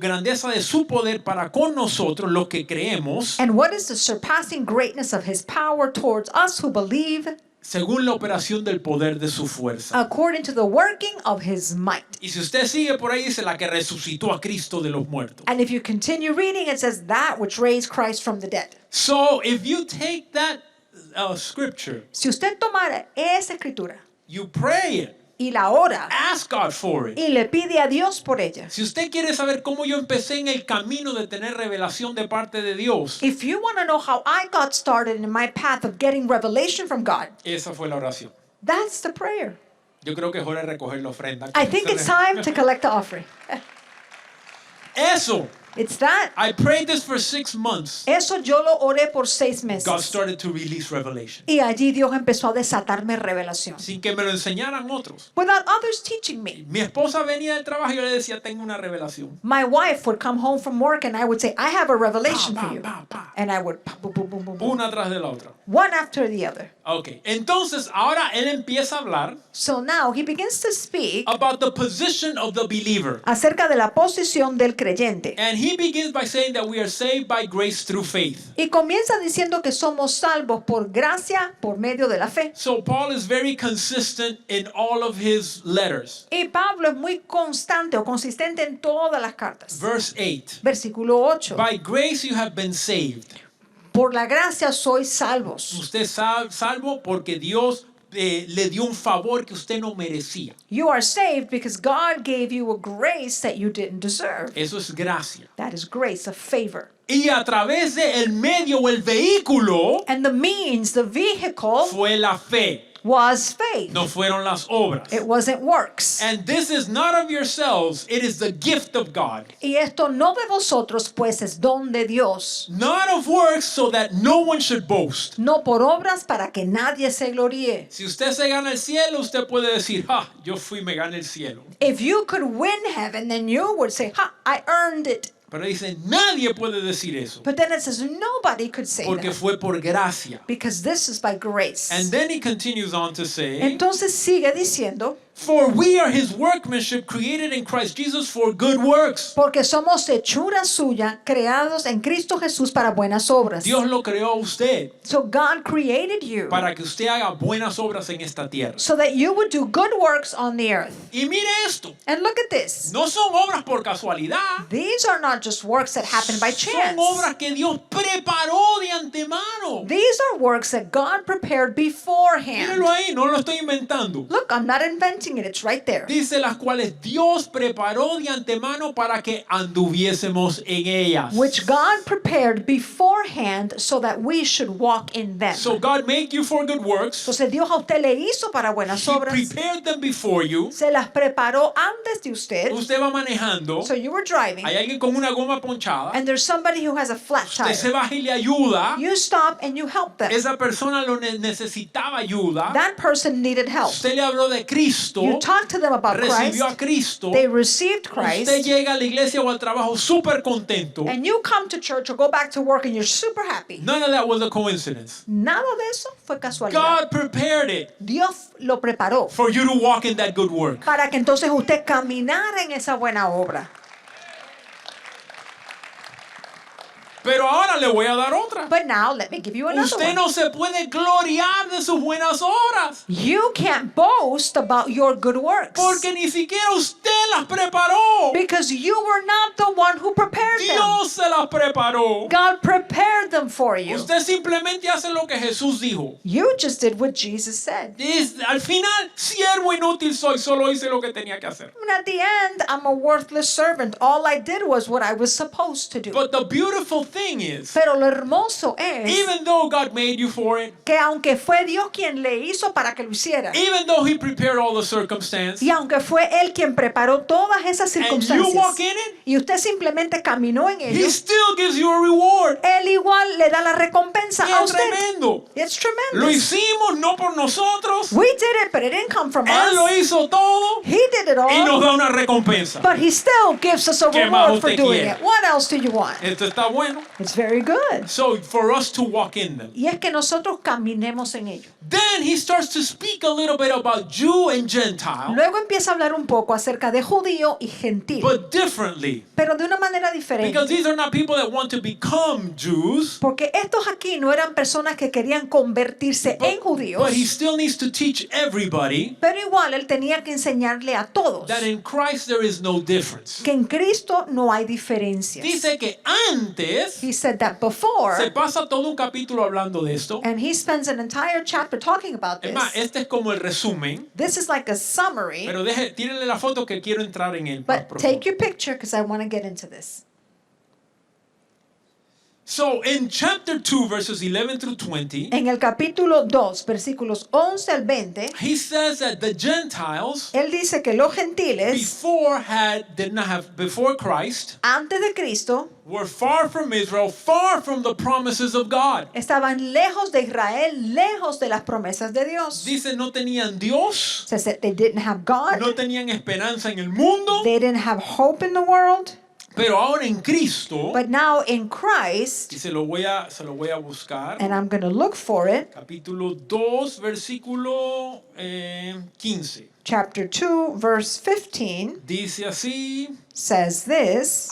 grandeza de su poder para con nosotros los que creemos and what is the surpassing greatness of His power towards us who believe, según la operación del poder de su fuerza. according to the working of His might. Y si usted sigue por ahí, dice la que resucitó a Cristo de los muertos. And if you continue reading, it says that which raised Christ from the dead. So if you take that scripture, Si usted tomara esa escritura you pray it, y la ora ask God for it. y le pide a Dios por ella. Si usted quiere saber cómo yo empecé en el camino de tener revelación de parte de Dios, If you want to know how I got started in my path of getting revelation from God, esa fue la oración. that's the prayer. Yo creo que es hora de recoger la ofrenda. I think it's time to collect the offering. Eso. It's that. I prayed this for 6 months. Eso yo lo oré por 6 meses. God started to release revelation. Y allí Dios empezó a desatarme revelación. Sin que me lo enseñaran otros. Without others teaching me. Mi esposa venía del trabajo y yo le decía, tengo una revelación. My wife would come home from work and I would say, I have a revelation for you. Pa. And I would, boom, boom, boom, boom, boom, Una tras de la otra. one after the other. Ok, entonces ahora él empieza a hablar So now he begins to speak about the position of the believer. acerca de la posición del creyente. And he begins by saying that we are saved by grace through faith. Y comienza diciendo que somos salvos por gracia, por medio de la fe. So Paul is very consistent in all of his letters. Y Pablo es muy constante o consistente en todas las cartas. Verse 8. Versículo 8. By grace you have been saved. Por la gracia sois salvos. Usted es salvo porque Dios le dio un favor que usted no merecía. You are saved because God gave you a grace that you didn't deserve. Eso es gracia. That is grace, a favor. Y a través de el medio o el vehículo And the means, the vehicle, fue la fe. was faith. No fueron las obras. It wasn't works. And this is not of yourselves, it is the gift of God. Y esto no de vosotros, pues es don de Dios. Not of works so that no one should boast. No por obras para que nadie se gloríe. Si usted se gana el cielo, usted puede decir, yo fui y me gané el cielo. If you could win heaven, then you would say, I earned it. Pero dice, nadie puede decir eso. But then it says nobody could say Porque that. fue por gracia. Because this is by grace. And then he continues on to say, Entonces sigue diciendo, for we are his workmanship created in Christ Jesus for good works. porque somos hechura suya, creados en Cristo Jesús para buenas obras. Dios lo creó a usted So God created you para que usted haga buenas obras en esta tierra. so that you would do good works on the earth. Y mire esto, And look at this. no son obras por casualidad. These are not just works that happen by Son chance. obras que Dios preparó de antemano. These are works that God prepared beforehand. Mírelo ahí, no lo estoy inventando. Look, I'm not inventing it. It's right there. Dice las cuales Dios preparó de antemano para que anduviésemos en ellas. Which God prepared beforehand so that we should walk in them. So God made you for good works. Entonces Dios a usted le hizo para buenas He obras. prepared them before you. Se las preparó antes de usted. Usted va manejando. So you were driving. Hay alguien con una goma ponchada. And there's somebody who has a flat Usted se tire. baja y le ayuda. para, You stop and you help them. esa persona necesitaba ayuda, That person needed help. usted le habló de Cristo, You talk to them about Christ. recibió a Cristo, They received usted Christ. llega a la iglesia o al trabajo súper contento. And you come to church or go back to work and you're super happy. None of that was a coincidence. Nada de eso fue casualidad. God prepared it Dios lo preparó for you to walk in that good work. para que entonces usted caminara en esa buena obra. Pero ahora le voy a dar otra. But now let me give you another Usted one. no se puede gloriar de sus buenas obras, You can't boast about your good works porque ni siquiera usted las preparó. because you were not the one who prepared them. Dios se las preparó. God prepared them for you. Usted simplemente hace lo que Jesús dijo. You just did what Jesus said. Al final, siervo inútil soy, solo hice lo que tenía que hacer. And at the end, I'm a worthless servant. All I did was what I was supposed to do. But the beautiful thing is, Pero lo hermoso es even though God made you for it, que aunque fue Dios quien le hizo para que lo hiciera, even though He prepared all the circumstances, y aunque fue Él quien preparó todas esas and you circunstancias, walk in it, y usted simplemente caminó en He ello, still gives you a reward. Él igual le da la recompensa Y a es usted. tremendo. It's Lo tremendous. hicimos no por nosotros. We did it, but it didn't come from Él lo us. hizo todo He did it y nos all, da una recompensa. but He still gives us a ¿Qué más reward for usted doing quiere? it. What else do you want? Esto está bueno. It's very good. So for us to walk in them. Y es que nosotros caminemos en ello. Then he starts to speak a little bit about Jew and Gentile, Luego empieza a hablar un poco acerca de judío y gentil, but differently. pero de una manera diferente. Because these are not people that want to become Jews, Porque estos aquí no eran personas que querían convertirse en judíos, but he still needs to teach everybody pero igual él tenía que enseñarle a todos that in Christ there is no difference. que en Cristo no hay diferencias. Dice que antes, He said that before, se pasa todo un capítulo hablando de esto. and he spends an entire chapter talking about Es this. más, este es como el resumen, This is like a summary, pero tírenle la foto que quiero entrar en él. but take your picture because I want to get into this. So in chapter 2 verses 11 through 20, En el capítulo 2, versículos 11 al 20, he says that the Gentiles él dice que los gentiles, before Christ, antes de Cristo, were far from Israel, far from the promises of God. estaban lejos de Israel, lejos de las promesas de Dios. Dice, no tenían Dios, Says that they didn't have God, no tenían esperanza en el mundo, they didn't have hope in the world, pero ahora en Cristo, but now in Christ, y se lo voy a buscar, and I'm going to look for it, capítulo 2, versículo 15. chapter 2, verse 15, Dice así, says this,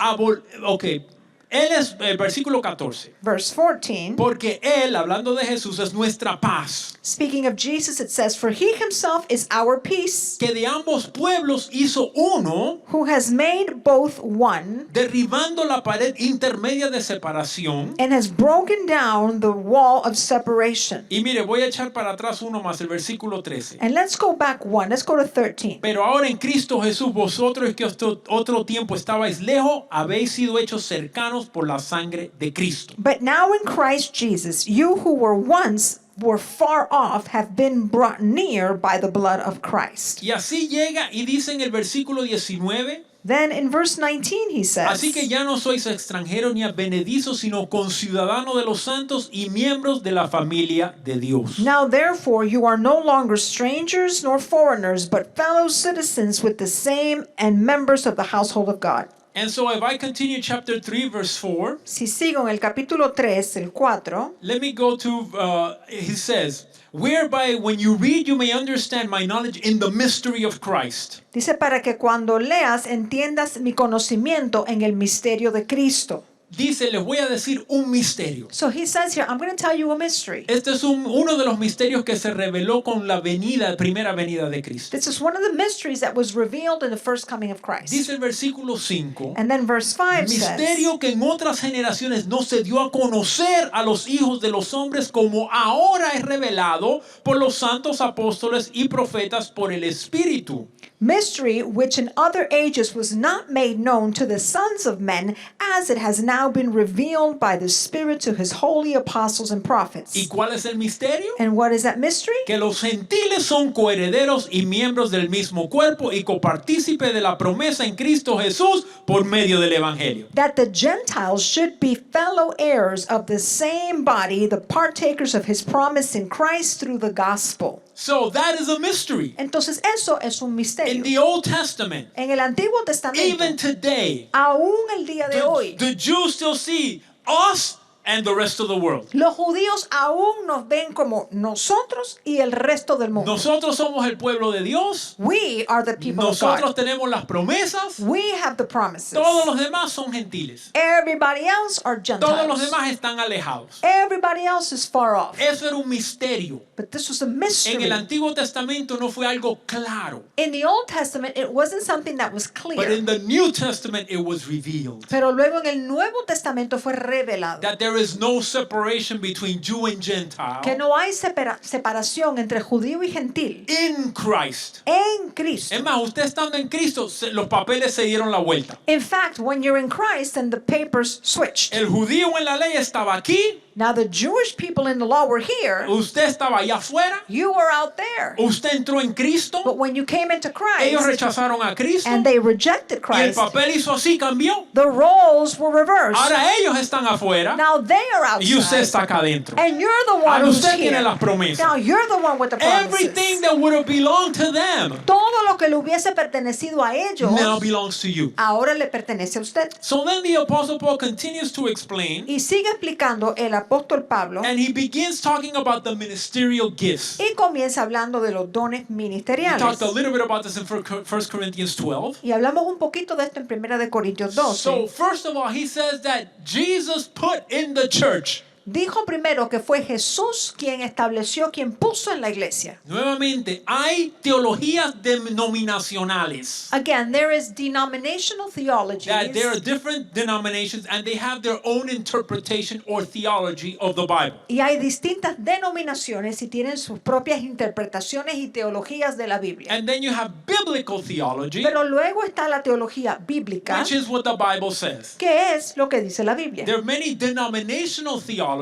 él es el versículo 14. verse 14, Porque Él, hablando de Jesús, es nuestra paz, speaking of Jesus, it says, for he himself is our peace, que de ambos pueblos hizo uno, who has made both one, derribando la pared intermedia de separación. and has broken down the wall of separation. Y mire, voy a echar para atrás uno más, el versículo 13. And let's go back one, let's go to 13. Pero ahora en Cristo Jesús, vosotros que otro tiempo estabais lejos, habéis sido hechos cercanos por la sangre de Cristo. But now in Christ Jesus, you who were once were far off have been brought near by the blood of Christ. Y así llega y dice en el versículo 19, Then in verse 19 he says, así que ya no sois extranjeros ni advenedizos, sino conciudadanos de los santos y miembros de la familia de Dios. now therefore you are no longer strangers nor foreigners, but fellow citizens with the same and members of the household of God. And so if I continue chapter 3 verse 4, Si sigo en el capítulo 3, el 4, let me go to, he says, whereby when you read you may understand my knowledge in the mystery of Christ. dice para que cuando leas entiendas mi conocimiento en el misterio de Cristo. Dice, les voy a decir un misterio. So he says here, I'm going to tell you a mystery. Este es uno de los misterios que se reveló con la primera venida de Cristo. This is one of the mysteries that was revealed in the first coming of Christ. Dice el versículo 5, And then verse 5 says, misterio que en otras generaciones no se dio a conocer a los hijos de los hombres como ahora es revelado por los santos apóstoles y profetas por el Espíritu. mystery which in other ages was not made known to the sons of men, as it has now now been revealed by the Spirit to his holy apostles and prophets. ¿Y cuál es el misterio? And what is that mystery? Que los gentiles son coherederos y miembros del mismo cuerpo y copartícipes de la promesa en Cristo Jesús por medio del Evangelio. That the Gentiles should be fellow heirs of the same body, the partakers of his promise in Christ through the gospel. So that is a mystery. Entonces eso es un In misterio. the Old Testament, En el Antiguo Testamento, even today, aún el día de hoy, the Jews still see us and the rest of the world. los judíos aún nos ven como nosotros y el resto del mundo. Nosotros somos el pueblo de Dios. We are the people of Nosotros God. tenemos las promesas. We have the promises. Todos los demás son gentiles. Everybody else are Todos los Gentiles. demás están alejados. Everybody else is far off. Eso era un misterio. But this was a En mystery. el Antiguo Testamento no fue algo claro. In the Old Testament, it wasn't something that was But clear. in the New Testament, it was revealed. Pero luego en el Nuevo Testamento fue revelado That there is no separation between Jew and que Gentile no hay separación entre judío y gentil in Christ. en Cristo. Es más, usted estando en Cristo, los papeles se dieron la vuelta. In fact, when you're in Christ, then the papers switched. El judío en la ley estaba aquí, Now the Jewish people in the law were here. usted estaba allá afuera, You were out there. usted entró en Cristo, But when you came into ellos Christ rechazaron a Cristo and they rejected y el Christ, papel hizo así, cambió. the roles were reversed. Ahora ellos están afuera Now they are y usted outside. está acá adentro. And you're the one Ahora who's usted here. tiene las promesas. Now you're the one with the promises. Everything that would have belonged to them Todo lo que le hubiese pertenecido a ellos now belongs to you. ahora le pertenece a usted. So then the Apostle Paul continues to explain, Y sigue explicando el apóstol Pablo and he begins talking about the ministerial gifts. y comienza hablando de los dones We ministeriales. talked a little bit about this in 1 Corinthians 12. Y hablamos un poquito de esto en 1 de Corintios 12. So first of all, he says that Jesus put in the church. Dijo primero que fue Jesús quien estableció, quien puso en la iglesia. Nuevamente, hay teologías denominacionales. Again, there is denominational theology. That there are different denominations and they have their own interpretation or theology of the Bible. Y hay distintas denominaciones y tienen sus propias interpretaciones y teologías de la Biblia. And then you have biblical theology, Pero luego está la teología bíblica, which is what the Bible says. que es lo que dice la Biblia. There are many denominational theologies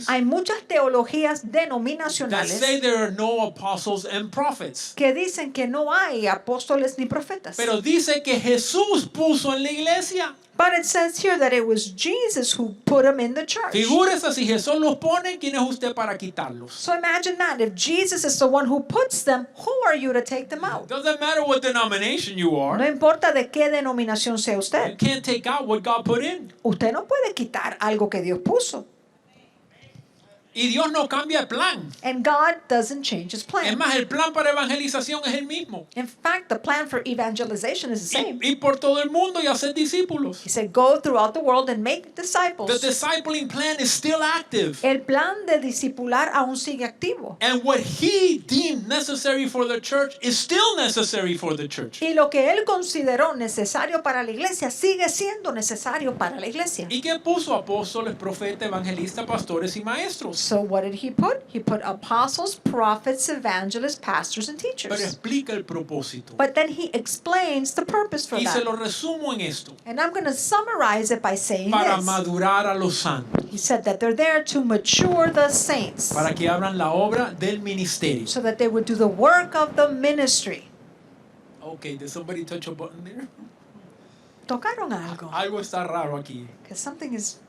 Hay muchas teologías that denominacionales say there are no apostles and prophets. que dicen que no hay apóstoles ni profetas. Pero dice que Jesús puso en la iglesia. But it says here that it was Jesus who put them in the church. Figúrese, si Jesús los pone, ¿quién es usted para quitarlos? So imagine that. If Jesus is the one who puts them, who are you to take them out? Doesn't matter what denomination you No are. importa de qué denominación sea You usted. can't take out what God put in. Usted no puede quitar algo que Dios puso. Y Dios no cambia el plan. And God doesn't change his Es plan. más, el plan para evangelización es el mismo. In fact, the plan for evangelization is the same. Ir por todo el mundo y hacer discípulos. He said, go throughout the world and make The disciples. discipling plan is still active. El plan de discipular aún sigue activo. And what he deemed necessary for the church is still necessary for the church. Y lo que él consideró necesario para la iglesia sigue siendo necesario para la iglesia. ¿Y qué puso? Apóstoles, profetas, evangelistas, pastores y maestros. So what did he put? He put apostles, prophets, evangelists, pastors, and Pero teachers. explica el propósito. But then he explains the purpose for Y se that. lo resumo en esto. And I'm going to summarize it by saying Para this. madurar a los santos. He said that they're there to mature the saints Para que abran la obra del ministerio. so that they would do the work of the ministry. Okay, did somebody touch a button there? Tocaron algo. Algo está raro aquí. Because something is...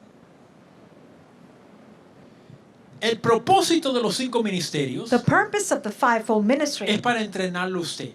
El propósito de los 5 ministerios The purpose of the fivefold es ministry para entrenarlo a usted.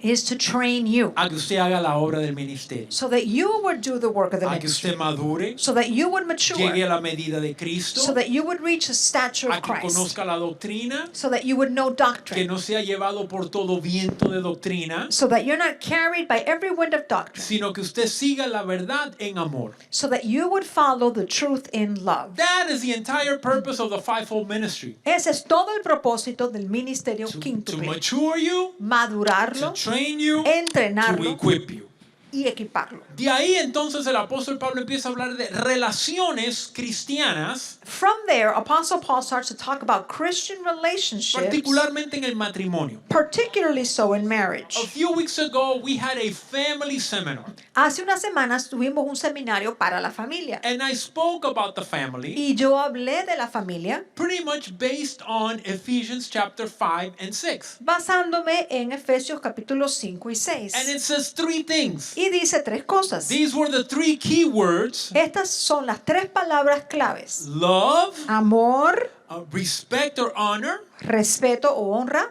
is to train you A que usted haga la obra del ministerio. so that you would do the work of the A que ministry. usted madure, So that you would mature. llegue a la medida de Cristo, So that you would reach the stature a of que Christ. conozca la doctrina, So that you would know que doctrine. no sea llevado por todo viento de doctrina, So that you're not carried by every wind of doctrine. sino que usted siga la verdad en amor. So that you would follow the truth in love. That is the entire purpose of the fivefold ministry. Ese es todo el propósito del ministerio To quíntuple. mature you, to Madurarlo, train you, to entrenarlo equip you. y equiparlo. De ahí entonces el apóstol Pablo empieza a hablar de relaciones cristianas, From there, Apostle Paul starts to talk about Christian relationships, particularmente en el matrimonio. particularly so in A marriage. few weeks ago, we had a family seminar, Hace unas semanas tuvimos un seminario para la familia and I spoke about the family y yo hablé de la familia pretty much based on Ephesians chapter 5 and 6. basándome en Efesios capítulo 5 y 6. And it says three things. Y dice tres cosas. These were the three key words: Estas son las tres palabras claves. love, Amor, respect or honor, respeto o honra.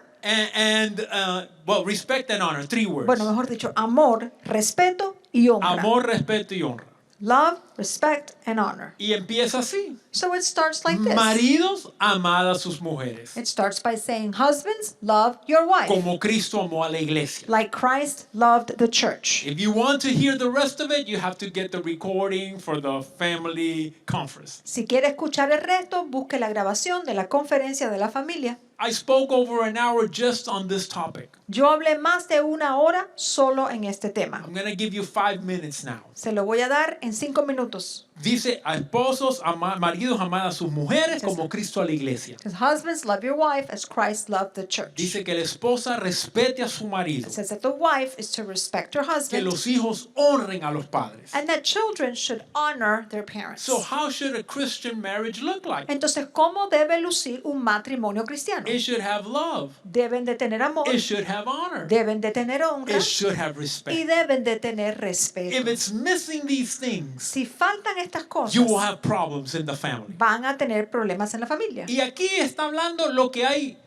well, respect and honor, three words. Bueno, mejor dicho, amor, respeto y honra. Amor, respeto y honra. Love, respect, and honor. Y empieza así. So it starts like this. Maridos, amad a sus mujeres, It starts by saying, husbands, love your wife, como Cristo amó a la iglesia. like Christ loved the church. If you want to hear the rest of it, you have to get the recording for the family conference. Si quiere escuchar el resto, busque la grabación de la conferencia de la familia. I spoke over an hour just on this topic. Yo hablé más de una hora solo en este tema. I'm going to give you 5 minutes now. Se lo voy a dar en 5 minutos. Dice, a esposos, maridos, amad a sus mujeres como Cristo a la iglesia. Because husbands, love your wife as Christ loved the church. Dice que la esposa respete a su marido, It says that the wife is to respect her que husband los hijos honren a los padres. and that children should honor their parents. So how should a Christian marriage look like? Entonces, ¿cómo debe lucir un matrimonio cristiano? It should have love. Deben de tener amor, It should have honor. deben de tener honra It should have y respect. deben de tener If respeto. it's missing these things, Si faltan estas you will cosas, have problems in the family. van a tener problemas en la familia. Y aquí está hablando lo que hay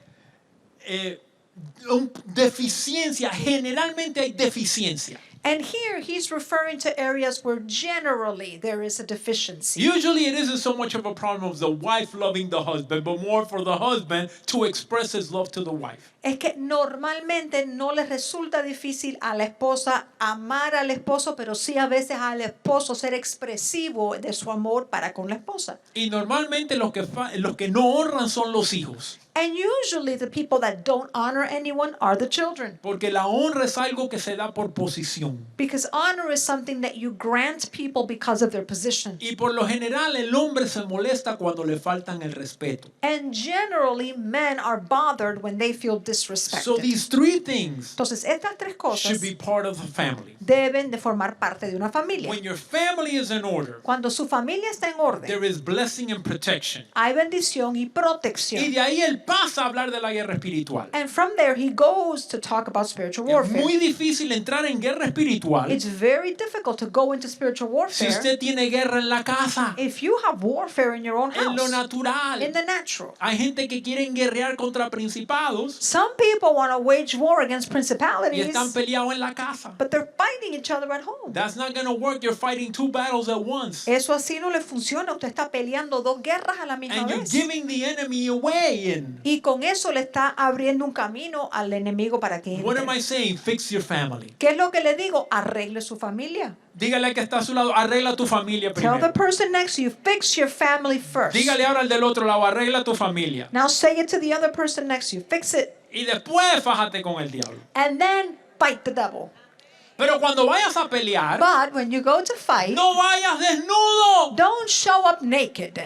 deficiencia. Generalmente hay deficiencia. And here he's referring to areas where generally there is a deficiency. Usually it isn't so much of a problem of the wife loving the husband, but more for the husband to express his love to the wife. Es que normalmente no les resulta difícil a la esposa amar al esposo, pero sí a veces al esposo ser expresivo de su amor para con la esposa. Y normalmente los que no honran son los hijos. And usually the people that don't honor anyone are the children. Porque la honra es algo que se da por posición. Because honor is something that you grant people because of their position. Y por lo general el hombre se molesta cuando le faltan el respeto. And generally men are bothered when they feel So disrespected. these three things Entonces estas tres cosas should be part of the family. deben de formar parte de una familia. When your family is in order, Cuando su familia está en orden, there is blessing and protection. hay bendición y Y protección. de ahí él pasa a hablar de la guerra espiritual. And from there he goes to talk about spiritual Es warfare. muy difícil entrar en guerra espiritual It's very difficult to go into spiritual si warfare usted tiene guerra en la casa, if you have warfare in your own en lo house, natural. in the natural. Hay gente que quieren guerrear contra principados Some people want to wage war against y principalities, están peleados en la casa. but they're fighting each other at home. That's not going to work. You're fighting two battles at once. Eso así no le funciona. Usted está peleando dos guerras a la misma And you're vez. giving the enemy a way in. Y con eso le está abriendo un camino al enemigo para que What am entre. I saying? Fix your family. ¿Qué es lo que le digo? Arregle su familia. Dígale al que está a su lado, arregla tu familia Tell the primero. person next to you, fix your family first. Dígale ahora al del otro lado, arregla tu familia. Now say it to the other person next to you, fix it, Y después fájate con el diablo. and then fight the devil. Pero cuando vayas a pelear, But when you go to fight, no vayas desnudo. don't show up naked.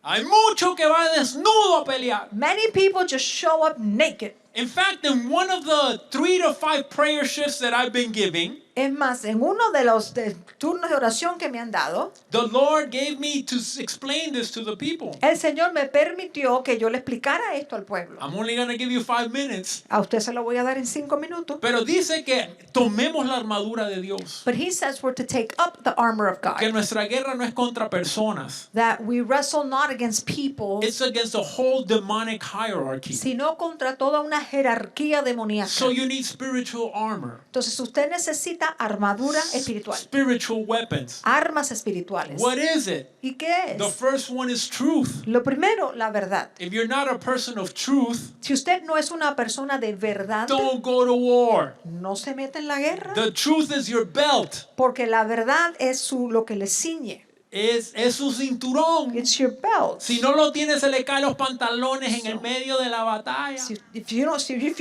Hay mucho que va desnudo a pelear. Many people just show up naked. In fact, in one of the 3 to 5 prayer shifts that I've been giving, Es más, en uno de los turnos de oración que me han dado, the Lord gave me to explain this to the people. el Señor me permitió que yo le explicara esto al pueblo. I'm only going to give you 5 minutes. A usted se lo voy a dar en 5 minutos. Pero dice que tomemos la armadura de Dios. But he says we're to take up the armor of Que God. nuestra guerra no es contra personas. That we wrestle not against people, It's against a whole demonic hierarchy. sino contra toda una jerarquía demoníaca. So you need spiritual armor, Entonces usted necesita armadura espiritual, spiritual weapons. armas espirituales. What is it? ¿Y qué The es? first one is truth. Lo primero, la verdad. If you're not a person of truth, Si usted no es una persona de verdad, don't go to war. no se meta en la guerra, The truth is your belt. porque la verdad es lo que le ciñe. es su cinturón. It's your belt. Si no lo tiene, se le caen los pantalones en el medio de la batalla. So if you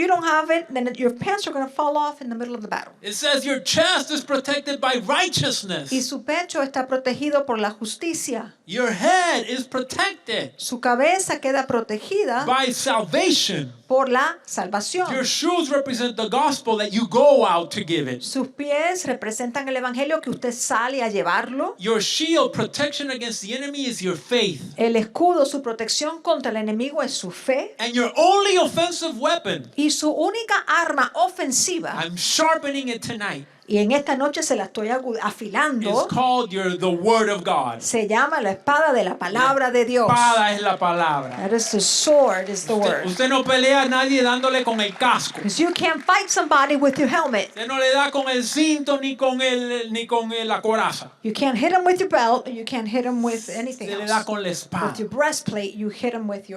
don't have it, then your pants are going to fall off in the middle of the battle. It says your chest is protected by Y righteousness. su pecho está protegido por la justicia. Your head is protected Su cabeza queda protegida by salvation. por la salvación. Your shoes represent the gospel that you go out to give it. Sus pies representan el evangelio que usted sale a llevarlo. Your shield, protection against the enemy, is your faith. El escudo, su protección contra el enemigo es su fe. And your only offensive weapon, Y su única arma ofensiva, I'm sharpening it tonight, y en esta noche se la estoy is afilando, called the word of God. se llama la espada de la palabra de Dios. Espada es la palabra. That is the sword, is the word. Usted no pelea a nadie dándole con el casco. Because you can't fight somebody with your helmet. Usted no le da con el cinto ni con la coraza. You can't hit him with your belt, and you can't hit him with anything Se le da else. con la espada. With your breastplate, you get him with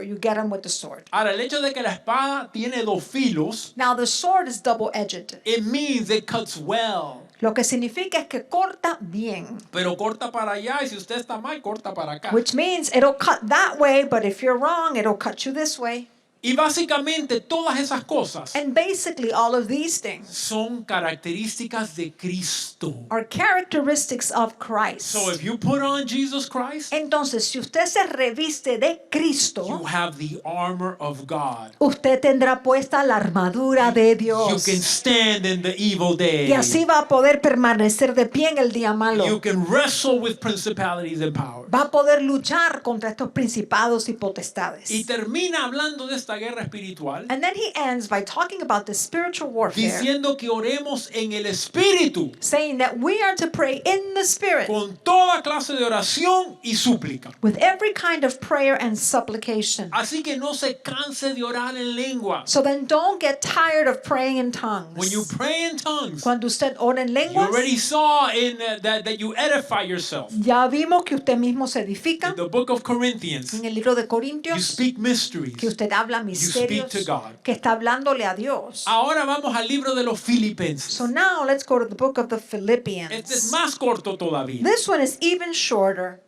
the sword. Ahora, el hecho de que la espada tiene dos filos, Now the sword is double-edged. it means it cuts well. Lo que significa es que corta bien. Pero corta para allá y si usted está mal, corta para acá. Which means it'll cut that way, but if you're wrong, it'll cut you this way. Y básicamente todas esas cosas And basically, all of these things son características de Cristo. are characteristics of Christ. So if you put on Jesus Christ, Entonces, si usted se reviste de you Cristo, have the armor of God. usted tendrá puesta la armadura de You Dios. can stand in the evil day. Y así va a poder permanecer de pie en el día You malo. can wrestle with principalities and powers. Va a poder luchar contra estos principados y potestades. Y termina hablando de esta guerra espiritual, And then he ends by talking about the spiritual warfare, diciendo que oremos en el Espíritu, saying that we are to pray in the Spirit con toda clase de oración y súplica. with every kind of prayer and supplication. Así que no se canse de orar en lengua. So then don't get tired of praying in When you tongues. pray in tongues, Cuando usted ora en you lenguas, already saw in that you edify yourself. ya vimos que usted mismo se edifica. In the book of Corinthians, En el libro de you Corintios, speak mysteries. que usted habla misterios, to God. que está hablándole a Dios. Ahora vamos al libro de los Filipenses. So now let's go to the book of the Este es Philippians. más corto todavía. This one is even shorter.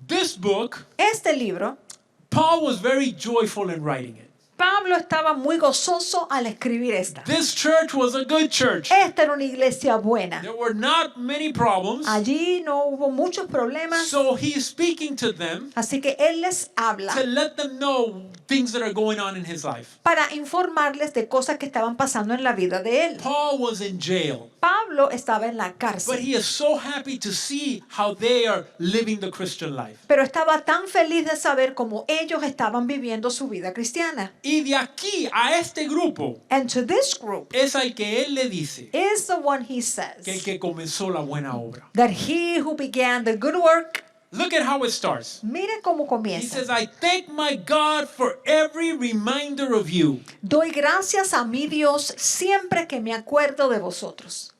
This book, Este libro, Paul was very joyful in writing it. Pablo estaba muy gozoso al escribir esta. This church was a good church. Esta era una iglesia buena. There were not many problems. Allí no hubo muchos problemas. So he's speaking to them Así que él les habla to let them know things that are going on in his life. para informarles de cosas que estaban pasando en la vida de él. Paul was in jail, Pablo estaba en la but cárcel, he is so happy to see how they are living the Christian life. pero estaba tan feliz de saber cómo ellos estaban viviendo su vida cristiana. Y de aquí a este grupo And to this group es al que él le dice is the one he que el says que comenzó la buena obra. that he who began the good work, Look at how it starts. miren cómo He comienza. says, I thank my God for every reminder of you. Doy gracias a mi Dios siempre que me acuerdo de vosotros.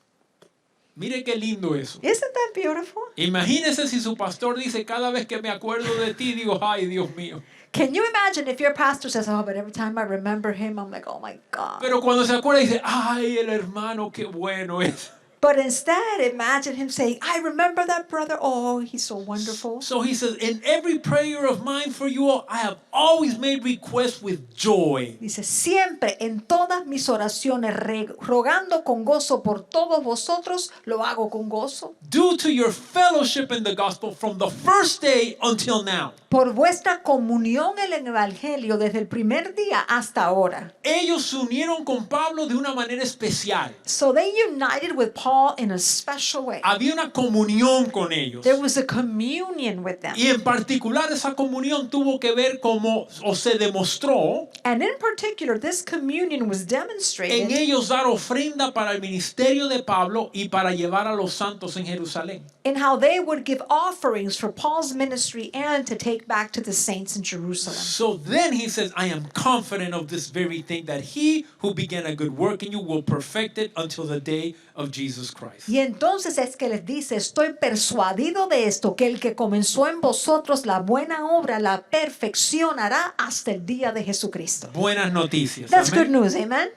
Mire qué lindo eso. Isn't that beautiful? Imagínese si su pastor dice, cada vez que me acuerdo de ti, digo, ay, Dios mío. Can you imagine if your pastor says, oh, but every time I remember him, I'm like, oh my God. Pero cuando se acuerda dice, ay, el hermano, qué bueno es. But instead, imagine him saying, I remember that brother. Oh, he's so wonderful. So he says, in every prayer of mine for you all, I have always made requests with joy. Dice, siempre en todas mis oraciones, rogando con gozo por todos vosotros, lo hago con gozo. Due to your fellowship in the gospel from the first day until now. Por vuestra comunión en el Evangelio desde el primer día hasta ahora. Ellos se unieron con Pablo de una manera especial. So they united with Paul in a special way. Había una comunión con ellos. There was a communion with them. Y en particular esa comunión tuvo que ver como, o se demostró, And in particular, this communion was en demonstrated ellos dar ofrenda para el ministerio de Pablo y para llevar a los santos en Jerusalén. in how they would give offerings for Paul's ministry and to take back to the saints in Jerusalem. So then he says, I am confident of this very thing, that he who began a good work in you will perfect it until the day of Jesus Christ. Y entonces es que les dice, estoy persuadido de esto, que el que comenzó en vosotros la buena obra la perfeccionará hasta el día de Jesucristo. Buenas noticias. That's Amén. good news, amen?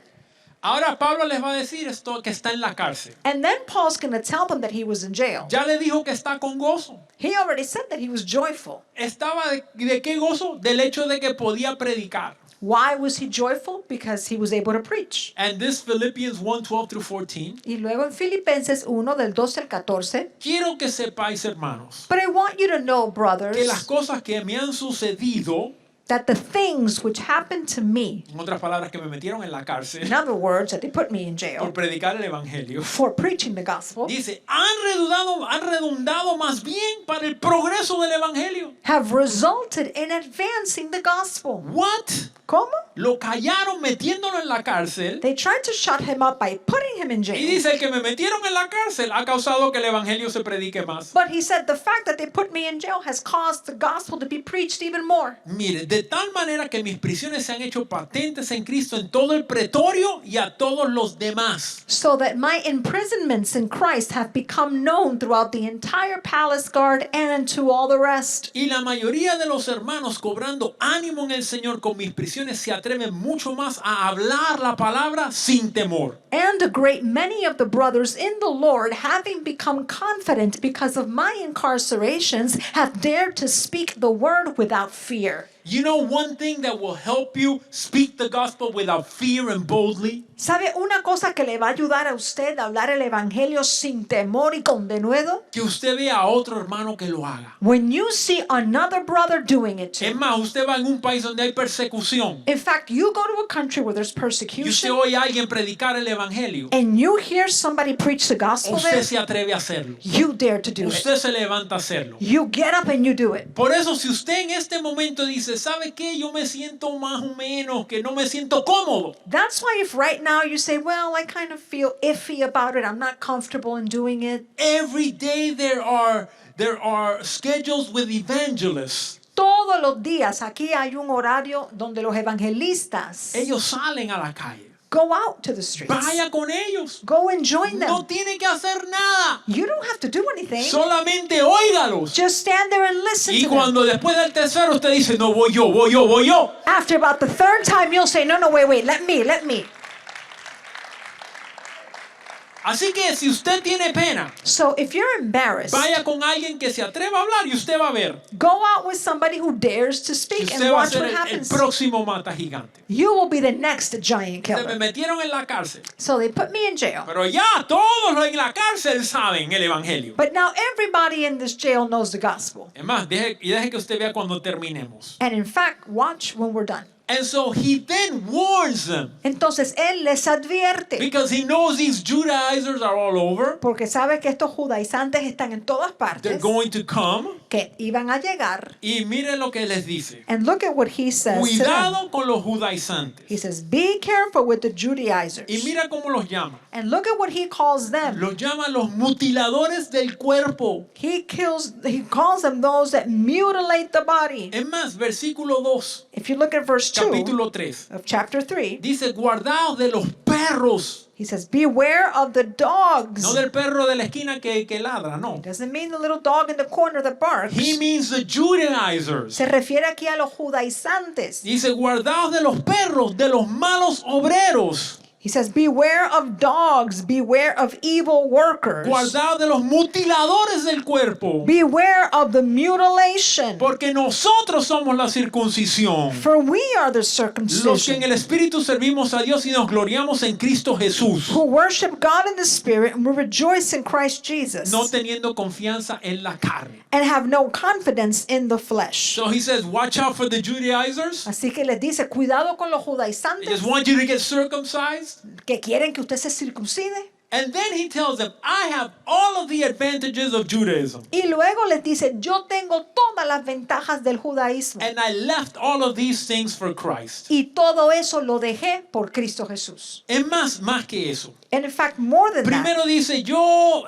Ahora Pablo les va a decir esto que está en la cárcel. And then Paul's going to tell them that he was in jail. Ya le dijo que está con gozo. He already said that he was joyful. Estaba de qué gozo? Del hecho de que podía predicar. Why was he joyful? Because he was able to preach. And this Philippians 1:12 through 14. Y luego en Filipenses 1 del 12 al 14. Quiero que sepáis, hermanos, But I want you to know, brothers, que las cosas que me han sucedido, that the things which happened to me, en otras palabras, que me metieron en la in cárcel other words, that they put me in por jail predicar el evangelio, for preaching the gospel, dice, han redundado más bien para el progreso del evangelio. have resulted in advancing the gospel. What? ¿Cómo? Lo callaron metiéndolo en la cárcel. They tried to shut him up by putting him in Y jail. dice, el que me metieron en la cárcel ha causado que el evangelio se predique más. But he said the fact that they put me in jail has caused the gospel to be preached even more. Mire, de tal manera que mis prisiones se han hecho patentes en Cristo en todo el pretorio y a todos los demás. So that my imprisonments in Christ have become known throughout the entire palace guard and to all the rest. Y la mayoría de los hermanos, cobrando ánimo en el Señor con mis prisiones, se atreven mucho más a hablar la palabra sin temor. And a great many of the brothers in the Lord, having become confident because of my incarcerations, have dared to speak the word without fear. You know one thing that will help you speak the gospel without fear and boldly? ¿Sabe una cosa que le va a ayudar a usted a hablar el evangelio sin temor y con denuedo? Que usted vea a otro hermano que lo haga. When you see another brother doing it Es too. más, usted va en un país donde hay persecución In fact, you go to a country where there's y usted persecution oye a alguien predicar el evangelio. and you hear somebody preach the gospel there, Usted se atreve a hacerlo. you dare to do it. Usted se levanta a hacerlo. You get up and you do it. Por eso, si usted en este momento dice, ¿sabe qué? Yo me siento más o menos, que no me siento cómodo. That's why if right now you say, well, I kind of feel iffy about it, I'm not comfortable in doing it. Every day there are schedules with evangelists. Todos los días aquí hay un horario donde los evangelistas Ellos salen a la calle. go out to the streets. Vaya con ellos. Go and join them. No tiene que hacer nada. You don't have to do anything. Solamente óigalos. Just stand there and listen Y to them. cuando después del tercero usted dice, no, voy yo. After about the third time, you'll say, no, wait, let me. Así que si usted tiene pena, So if you're embarrassed, vaya con alguien que se atreva a hablar y usted va a ver. go out with somebody who dares to Y speak usted and va a watch ser what el happens. próximo mata gigante. You will be the next giant Se me killer. metieron en la cárcel. So they put me in jail. Pero ya todos los en la cárcel saben el evangelio. But now everybody in this jail knows the gospel. Es más, deje que usted vea cuando terminemos. And in fact, watch when we're done. And so he then warns them. Entonces él les advierte, Because he knows these Judaizers are all over. porque sabe que estos judaizantes están en todas They're partes, going to come. que iban a llegar. Y miren lo que les dice. And look at what he says to them. Cuidado con los judaizantes. He says, be careful with the Judaizers. Y mira cómo los llama. And look at what he calls them. Los llama los mutiladores del cuerpo. He calls them those that mutilate the body. Es más, versículo 2, If you look at verse 2 capítulo 3. of chapter 3, Dice, guardaos de los perros. he says, beware of the dogs. No del perro de la esquina que ladra, no. Doesn't mean the little dog in the corner that barks. He means the Judaizers. Se refiere aquí a los judaizantes. Dice, guardaos de los perros, de los malos obreros. He says, beware of dogs, beware of evil workers, Guardaos de los mutiladores del cuerpo. beware of the mutilation. Porque nosotros somos la circuncisión. For we are the Los que en circumcision el Espíritu servimos a Dios y nos gloriamos en Cristo Jesús. who worship God in the Spirit and we rejoice in Christ Jesus No teniendo confianza en la carne. and have no confidence in the flesh. So he says, watch out for the Judaizers. Así que les dice, cuidado con los They judaizantes just want you to get circumcised. que quieren que usted se circuncide. And then he tells them, I have all of the advantages of Judaism. Y luego les dice, yo tengo todas las ventajas del judaísmo. And I left all of these things for Christ. Y todo eso lo dejé por Cristo Jesús. Es más que eso. And in fact, more than that. Primero dice, yo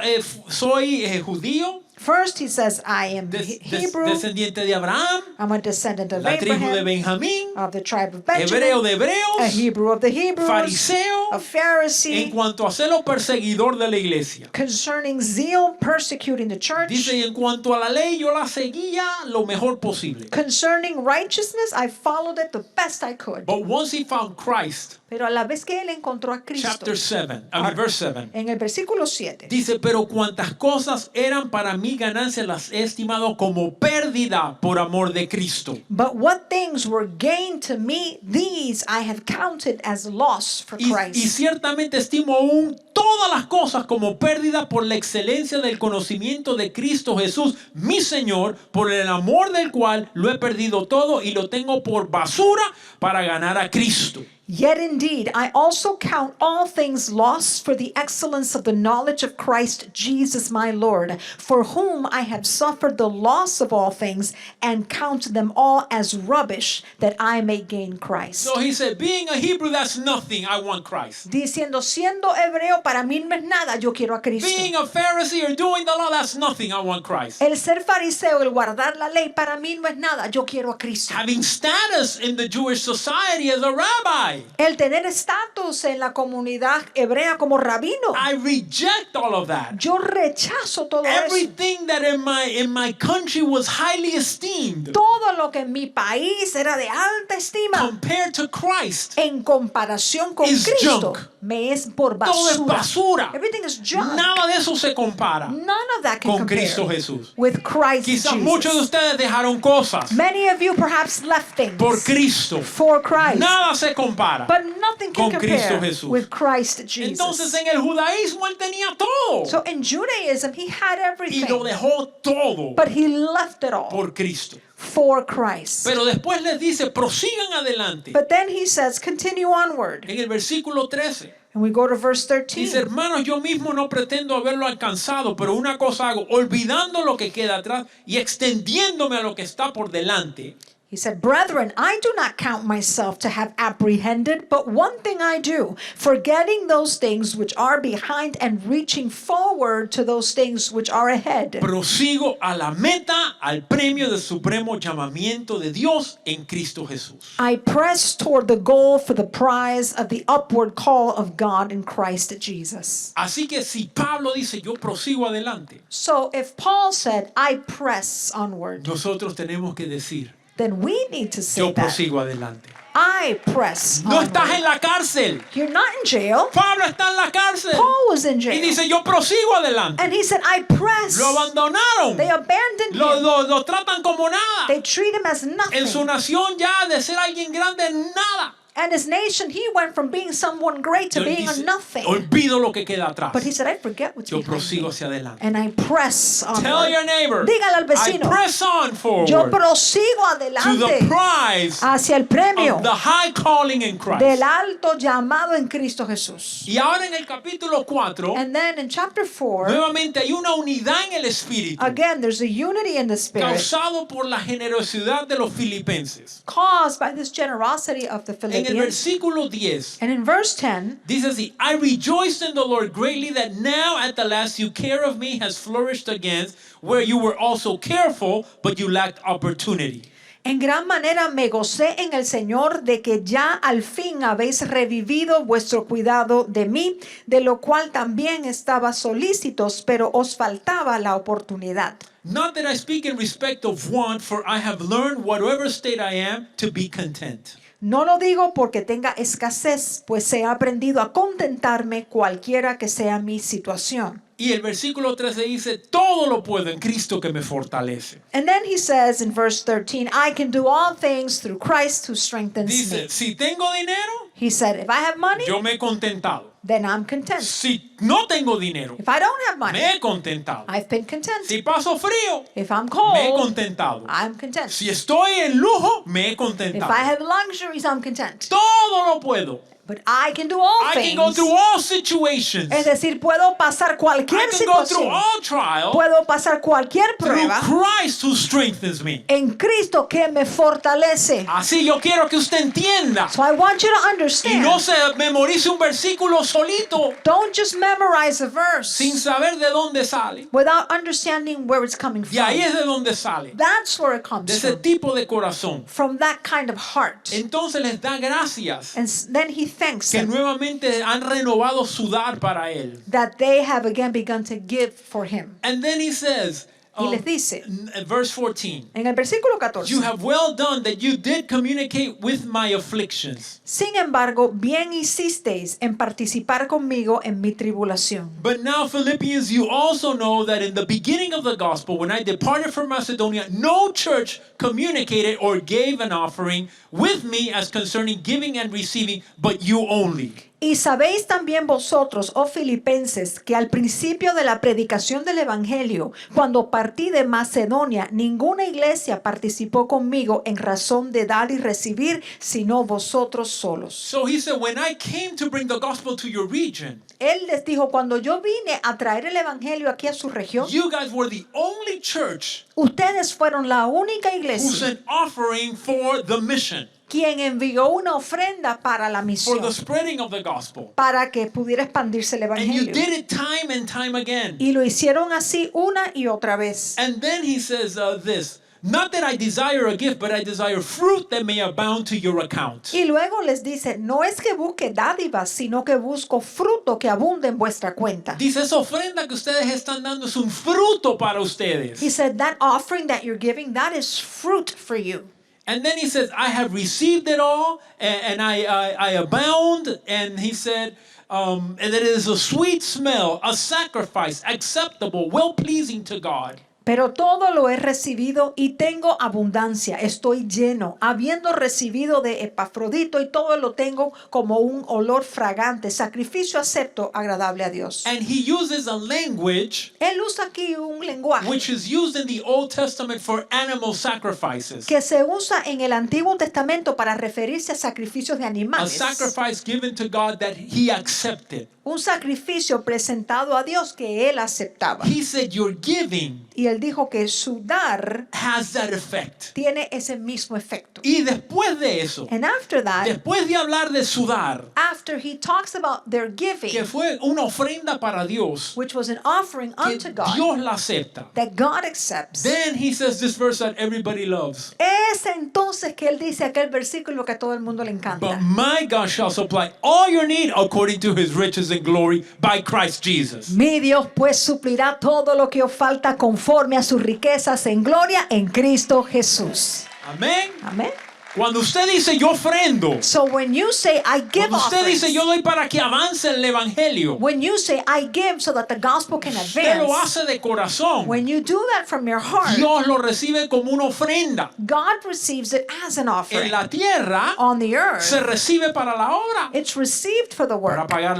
soy judío, First, he says, I am Hebrew. descendiente de Abraham, I'm a descendant of la tribu de Abraham, Benjamín, of the tribe of hebreo Benjamin, de a hebreos, Hebrew of the Hebrews, fariseo, a en Pharisee, cuanto a celo perseguidor de la iglesia. concerning zeal persecuting the church. Dice, y en cuanto a la ley, yo la seguía lo mejor posible. Concerning righteousness, I followed it the best I could. But once he found Christ, Pero a la vez que él encontró a Cristo, chapter 7, verse 7, en el versículo 7, dice, pero cuantas cosas eran para mí ganancia las he estimado como pérdida por amor de Cristo. but what things were gained to me, these I have counted as loss for Y Christ. ciertamente estimo aún todas las cosas como pérdida por la excelencia del conocimiento de Cristo Jesús, mi Señor, por el amor del cual lo he perdido todo y lo tengo por basura para ganar a Cristo. Yet indeed, I also count all things lost for the excellence of the knowledge of Christ Jesus my Lord, for whom I have suffered the loss of all things, and count them all as rubbish, that I may gain Christ. So he said, being a Hebrew, that's nothing. I want Christ. Diciendo, siendo hebreo, para mí no es nada, yo quiero a Cristo. Being a Pharisee or doing the law, that's nothing. I want Christ. El ser fariseo, el guardar la ley, para mí no es nada, yo quiero a Cristo. Having status in the Jewish society as a rabbi, El tener estatus en la comunidad hebrea como rabino, I reject all of that. yo rechazo todo eso. Everything that in my country was highly esteemed Todo lo que en mi país era de alta estima, compared to Christ, en comparación con is Cristo, junk. me es por todo es basura. basura. Everything is junk. Nada de eso se compara None of that can con compare Cristo Jesús. with Christ Quizás Jesus. muchos de ustedes dejaron cosas Many of you perhaps left things por Cristo. for Christ, Nada se compara. but nothing can con Cristo compare Jesús. with Christ Jesus. Entonces en el judaísmo él tenía todo So in Judaism, he had y lo everything, dejó todo but he left it all por Cristo. for Christ. Pero después les dice, prosigan adelante. But then he says, continue onward. En el versículo 13 And we go to verse dice, 13. hermanos, yo mismo no pretendo haberlo alcanzado, pero una cosa hago, olvidando lo que queda atrás y extendiéndome a lo que está por delante. He said, brethren, I do not count myself to have apprehended, but one thing I do, forgetting those things which are behind and reaching forward to those things which are ahead. Prosigo a la meta, al premio del supremo llamamiento de Dios en Cristo Jesús. I press toward the goal for the prize of the upward call of God in Christ Jesus. Así que si Pablo dice, yo prosigo adelante, So if Paul said, I press onward, nosotros tenemos que decir, then we need to say yo that. prosigo adelante. I press No estás en onward. la cárcel. You're not in jail. Pablo está en la cárcel. Paul was in Y jail. dice, yo prosigo adelante. And he said, I press. Lo abandonaron. They abandoned him. Lo tratan como nada. They treat him as En su nothing. nación ya de ser alguien grande, nada. And his nation, he went from being someone great to Él being a dice, nothing. olvido lo que queda atrás. But he said, I forget what's Yo behind prosigo me. hacia adelante. And I press Tell onward. your neighbor, Dígale al I vecino, press on yo forward prosigo to the adelante prize hacia el premio of the high calling in Christ. del alto llamado en Cristo Jesús. Y ahora en el capítulo 4, And then in chapter 4, nuevamente hay una unidad en el espíritu again, there's a unity in the spirit causado por la generosidad de los filipenses. caused by this generosity of the En el Philippians. versículo 10 And in verse 10, dice así, I rejoiced in the Lord greatly that now at the last your care of me has flourished again, where you were also careful, but you lacked opportunity. en gran manera me gocé en el Señor de que ya al fin habéis revivido vuestro cuidado de mí, de lo cual también estaba solícitos, pero os faltaba la oportunidad. Not that I speak in respect of want, for I have learned whatever state I am to be content. No lo digo porque tenga escasez, pues he aprendido a contentarme cualquiera que sea mi situación. Y el versículo 13 dice, todo lo puedo en Cristo que me fortalece. And then he says in verse 13, I can do all things through Christ who strengthens Dice, me. si tengo dinero, He said, if I have money, yo me he contentado. then I'm content. Si no tengo dinero, If I don't have money, me he contentado. I've been content. Si paso frío, If I'm me he cold, contentado. I'm content. Si estoy en lujo, me he If contentado. I have luxuries, I'm content. Todo lo puedo. But I can do all I can go things. through all situations. Es decir, puedo pasar I cualquier can go through situación. all trials Puedo pasar cualquier through prueba Christ who strengthens me. en Cristo que me fortalece. Así yo quiero que usted entienda So I want you to y understand. no se memorice un versículo solito Don't just memorize a verse sin saber de dónde sale. without understanding where it's coming Y ahí from. es de donde sale. That's where it De comes ese from. tipo de corazón. From that kind of heart. Entonces les da gracias And then he thanks que them nuevamente han renovado su dar para él. that they have again begun to give for him. And then he says, Y les dice, verse 14, en el versículo 14, you have well done that you did communicate with my afflictions. sin embargo, bien hicisteis en participar conmigo en mi tribulación. But now, Philippians, you also know that in the beginning of the gospel, when I departed from Macedonia, no church communicated or gave an offering with me as concerning giving and receiving, but you only. Y sabéis también vosotros, oh filipenses, que al principio de la predicación del Evangelio, cuando partí de Macedonia, ninguna iglesia participó conmigo en razón de dar y recibir, sino vosotros solos. So he said, when I came to bring the gospel to your region, Él les dijo, cuando yo vine a traer el Evangelio aquí a su región, you guys were the only church ustedes fueron la única who iglesia sent offering for the mission, quien envió una ofrenda para la for misión, the spreading of the gospel. para que pudiera expandirse el And you Evangelio. did it time and time again. Y lo hicieron así una y otra vez. And then he says this, not that I desire a gift, but I desire fruit that may abound to your account. Y luego les dice, no es que busque dádivas, sino que busco fruto que abunde en vuestra cuenta. Dice, esa ofrenda que ustedes están dando es un fruto para ustedes. He said, that offering that you're giving, that is fruit for you. And then he says, I have received it all, and I abound. And he said, and that it is a sweet smell, a sacrifice, acceptable, well-pleasing to God. Pero todo lo he recibido y tengo abundancia, estoy lleno, habiendo recibido de Epafrodito y todo lo tengo como un olor fragante, sacrificio acepto, agradable a Dios. And he uses a language Él usa aquí un lenguaje which is used in the Old Testament for animal sacrifices. que se usa en el Antiguo Testamento para referirse a sacrificios de A animales. sacrifice given to God that he accepted. Un sacrificio presentado a Dios que él aceptaba. He said, your giving Y él dijo que su dar has that effect. tiene ese mismo efecto. Y después de eso, And after that, después de hablar de sudar, after he talks about their que giving, fue una ofrenda para Dios, which was an offering que unto God, Dios la acepta. that God accepts, Then he says this verse that everybody loves. es entonces que él dice aquel versículo que a todo el mundo le But encanta. my God shall supply all your need according to his riches and glory by Christ Jesus. Mi Dios pues suplirá todo lo que os falta conforme a sus riquezas en gloria en Cristo Jesús. Amén. Amén. Cuando usted dice yo ofrendo, So when you say I give cuando usted offerings, dice yo doy para que avance el evangelio, when you say I give so that the gospel can usted lo advance, hace de corazón. when you do that from your heart, Dios lo recibe como una ofrenda. God receives it as an En offering. la tierra On the earth, se recibe para la obra, it's received for the para work pagar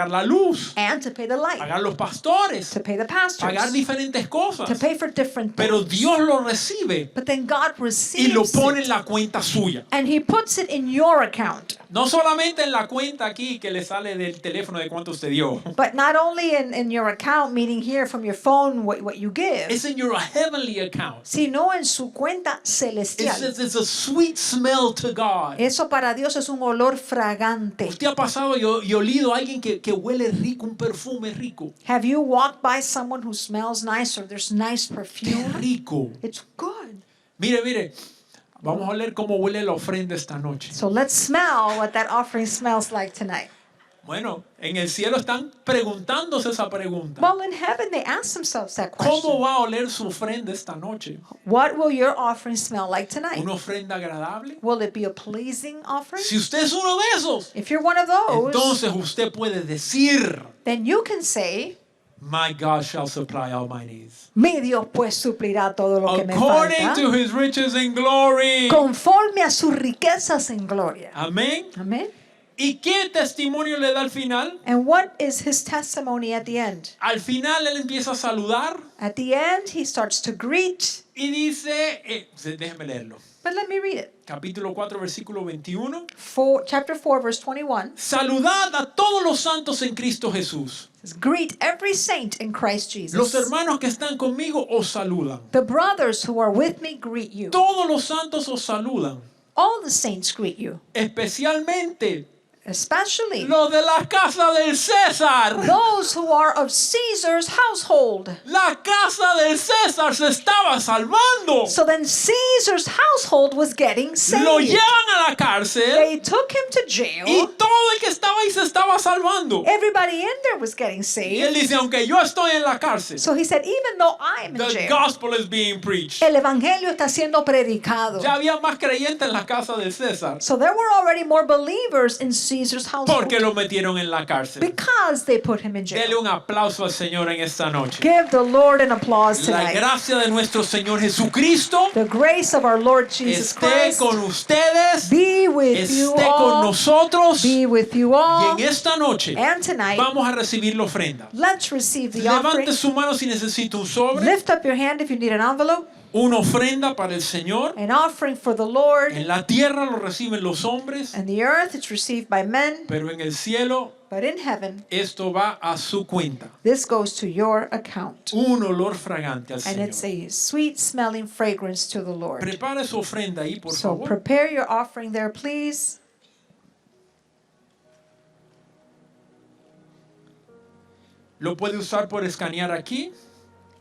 la luz, and to pay the light, pagar los pastores, to pay the pagar pastors, diferentes to cosas. pay for different Pero things. Dios lo recibe But then God y lo receives pone en it, la cuenta suya. and He puts it in your account. No solamente en la cuenta aquí que le sale del teléfono de cuánto usted dio. But not only in your account, meaning here from your phone, what you give, It's in your heavenly account. sino en su cuenta It celestial. says it's a sweet smell to God. Eso para Dios es un olor fragante. Usted ha pasado y olido a alguien que huele rico, un perfume rico. Have you walked by someone who smells nice or there's nice Qué perfume? rico. It's good. Mire. Vamos a oler cómo huele la ofrenda esta noche. So let's smell what that offering smells like tonight. Bueno, en el cielo están preguntándose esa pregunta. Well, in heaven, they ask themselves that ¿Cómo question. va a oler su ofrenda esta noche? What will your offering smell like tonight? ¿Una ofrenda agradable? Will it be a pleasing offering? Si usted es uno de esos, If you're one of those, entonces usted puede decir, then you can say, my God shall supply all my needs. mi Dios pues suplirá todo lo que me According falta, to his riches and glory. conforme a sus riquezas en gloria. Amén. Amen. ¿Y qué testimonio le da al final? And what is his testimony at the end? Al final él empieza a saludar At the end, he starts to greet. y dice, déjeme leerlo. But let me read it. Capítulo 4, versículo 21. Chapter 4, verse 21. Saludad a todos los santos en Cristo Jesús. Says, greet every saint in Christ Los Jesus. hermanos que están conmigo os saludan. The brothers who are with me greet you. Todos los santos os saludan. All the saints greet you. Especialmente especially los de la casa del César. those who are of Caesar's household. La casa del César se estaba salvando. So then Caesar's household was getting Lo saved. llevan a la cárcel They took him to y jail. todo el que estaba ahí se estaba salvando. Everybody in there was getting Y él saved. dice, aunque yo estoy en la cárcel, So he said, even though I'm in the jail, gospel is being preached. el evangelio está siendo predicado. Ya había más creyentes en la casa del César So there were already more believers in Caesar's household porque lo metieron en la cárcel. because they put him in Dele jail. un aplauso al Señor en esta noche. Give the Lord an applause La tonight. gracia de nuestro Señor Jesucristo The grace of our Lord Jesus esté Christ con ustedes, be with you esté con all. nosotros. Be with you Y all. en esta noche And tonight, vamos a recibir la ofrenda. let's receive the offering. Levante su mano si necesita un sobre, Lift up your hand if you need an envelope. una ofrenda para el Señor. An offering for the Lord. En la tierra lo reciben los hombres, And the earth, it's received by men. pero en el cielo But in heaven, esto va a su cuenta. this goes to your account. Un olor fragante al And it's Señor. a sweet smelling fragrance to the Lord. Prepare su ofrenda ahí, por So favor. prepare your offering there, please. Lo puede usar por escanear aquí,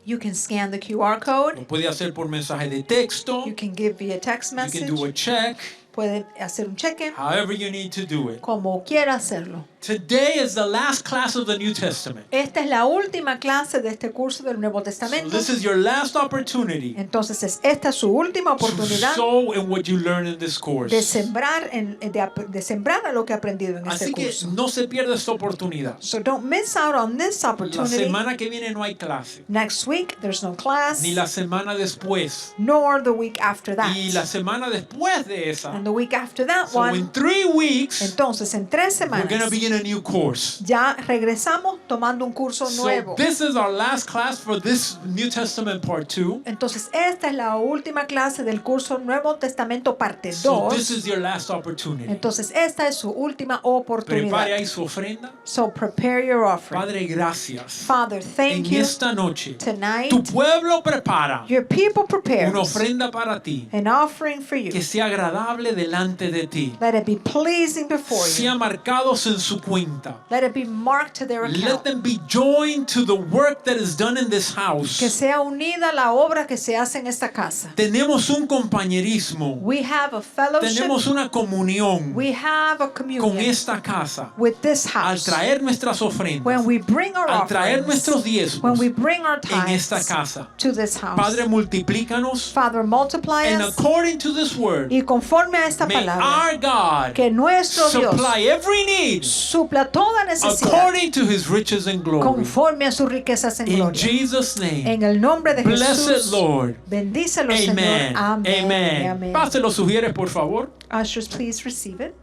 You can scan the QR code. lo puede hacer por mensaje de texto, You can give via text you can do a message. check, Puede hacer un cheque. however you need to do it. Como quiera hacerlo. Today is the last class of the New Testament. Esta es la última clase de este curso del Nuevo So Testamento. this is your last opportunity Entonces esta es su última to oportunidad sow in what you learn in this course. de sembrar, de sembrar a lo que ha aprendido en este Así que curso. no se pierda esta oportunidad. So don't miss out on this La opportunity. semana que viene no hay clase, Next week, there's no class, ni la semana después, nor the week after that. y la semana después de esa. And the week after that So in one, 3 weeks, entonces en 3 we're going to semanas, begin a new course. ya regresamos tomando un curso So nuevo. this is our last class for this New Testament part 2. Entonces esta es la última clase del curso Nuevo Testamento parte So this 2. is your last opportunity. Entonces esta es su última Prepare oportunidad. ahí su ofrenda. So prepare your offering. Padre, gracias. Father, En thank you. esta noche, Tonight, tu pueblo prepara your people prepares una ofrenda para ti an offering for you. que sea agradable delante de ti. Let it be pleasing before you. Sea marcados en su cuenta. Let it be marked to their Let account. them be joined to the work that is done in this Que house. sea unida la obra que se hace en esta casa. Tenemos un compañerismo. We have a fellowship. Tenemos una comunión We have a con communion esta casa. with this Al house. traer nuestras ofrendas, When we bring our al traer offerings, nuestros diezmos when we bring our en esta tithes casa. to this house. Padre, multiplícanos. Father, multiply And us. according to this word, Y conforme a esta may palabra, our God que nuestro Dios supply every need supla toda necesidad according to his riches and glory. conforme a sus riquezas en In gloria. Jesus' name, En el nombre de bless it, Jesús, Lord. bendícelo, Amen. Señor. Amén. Amen. Amén. Pase los sugieres, por favor. Ushers, please receive it.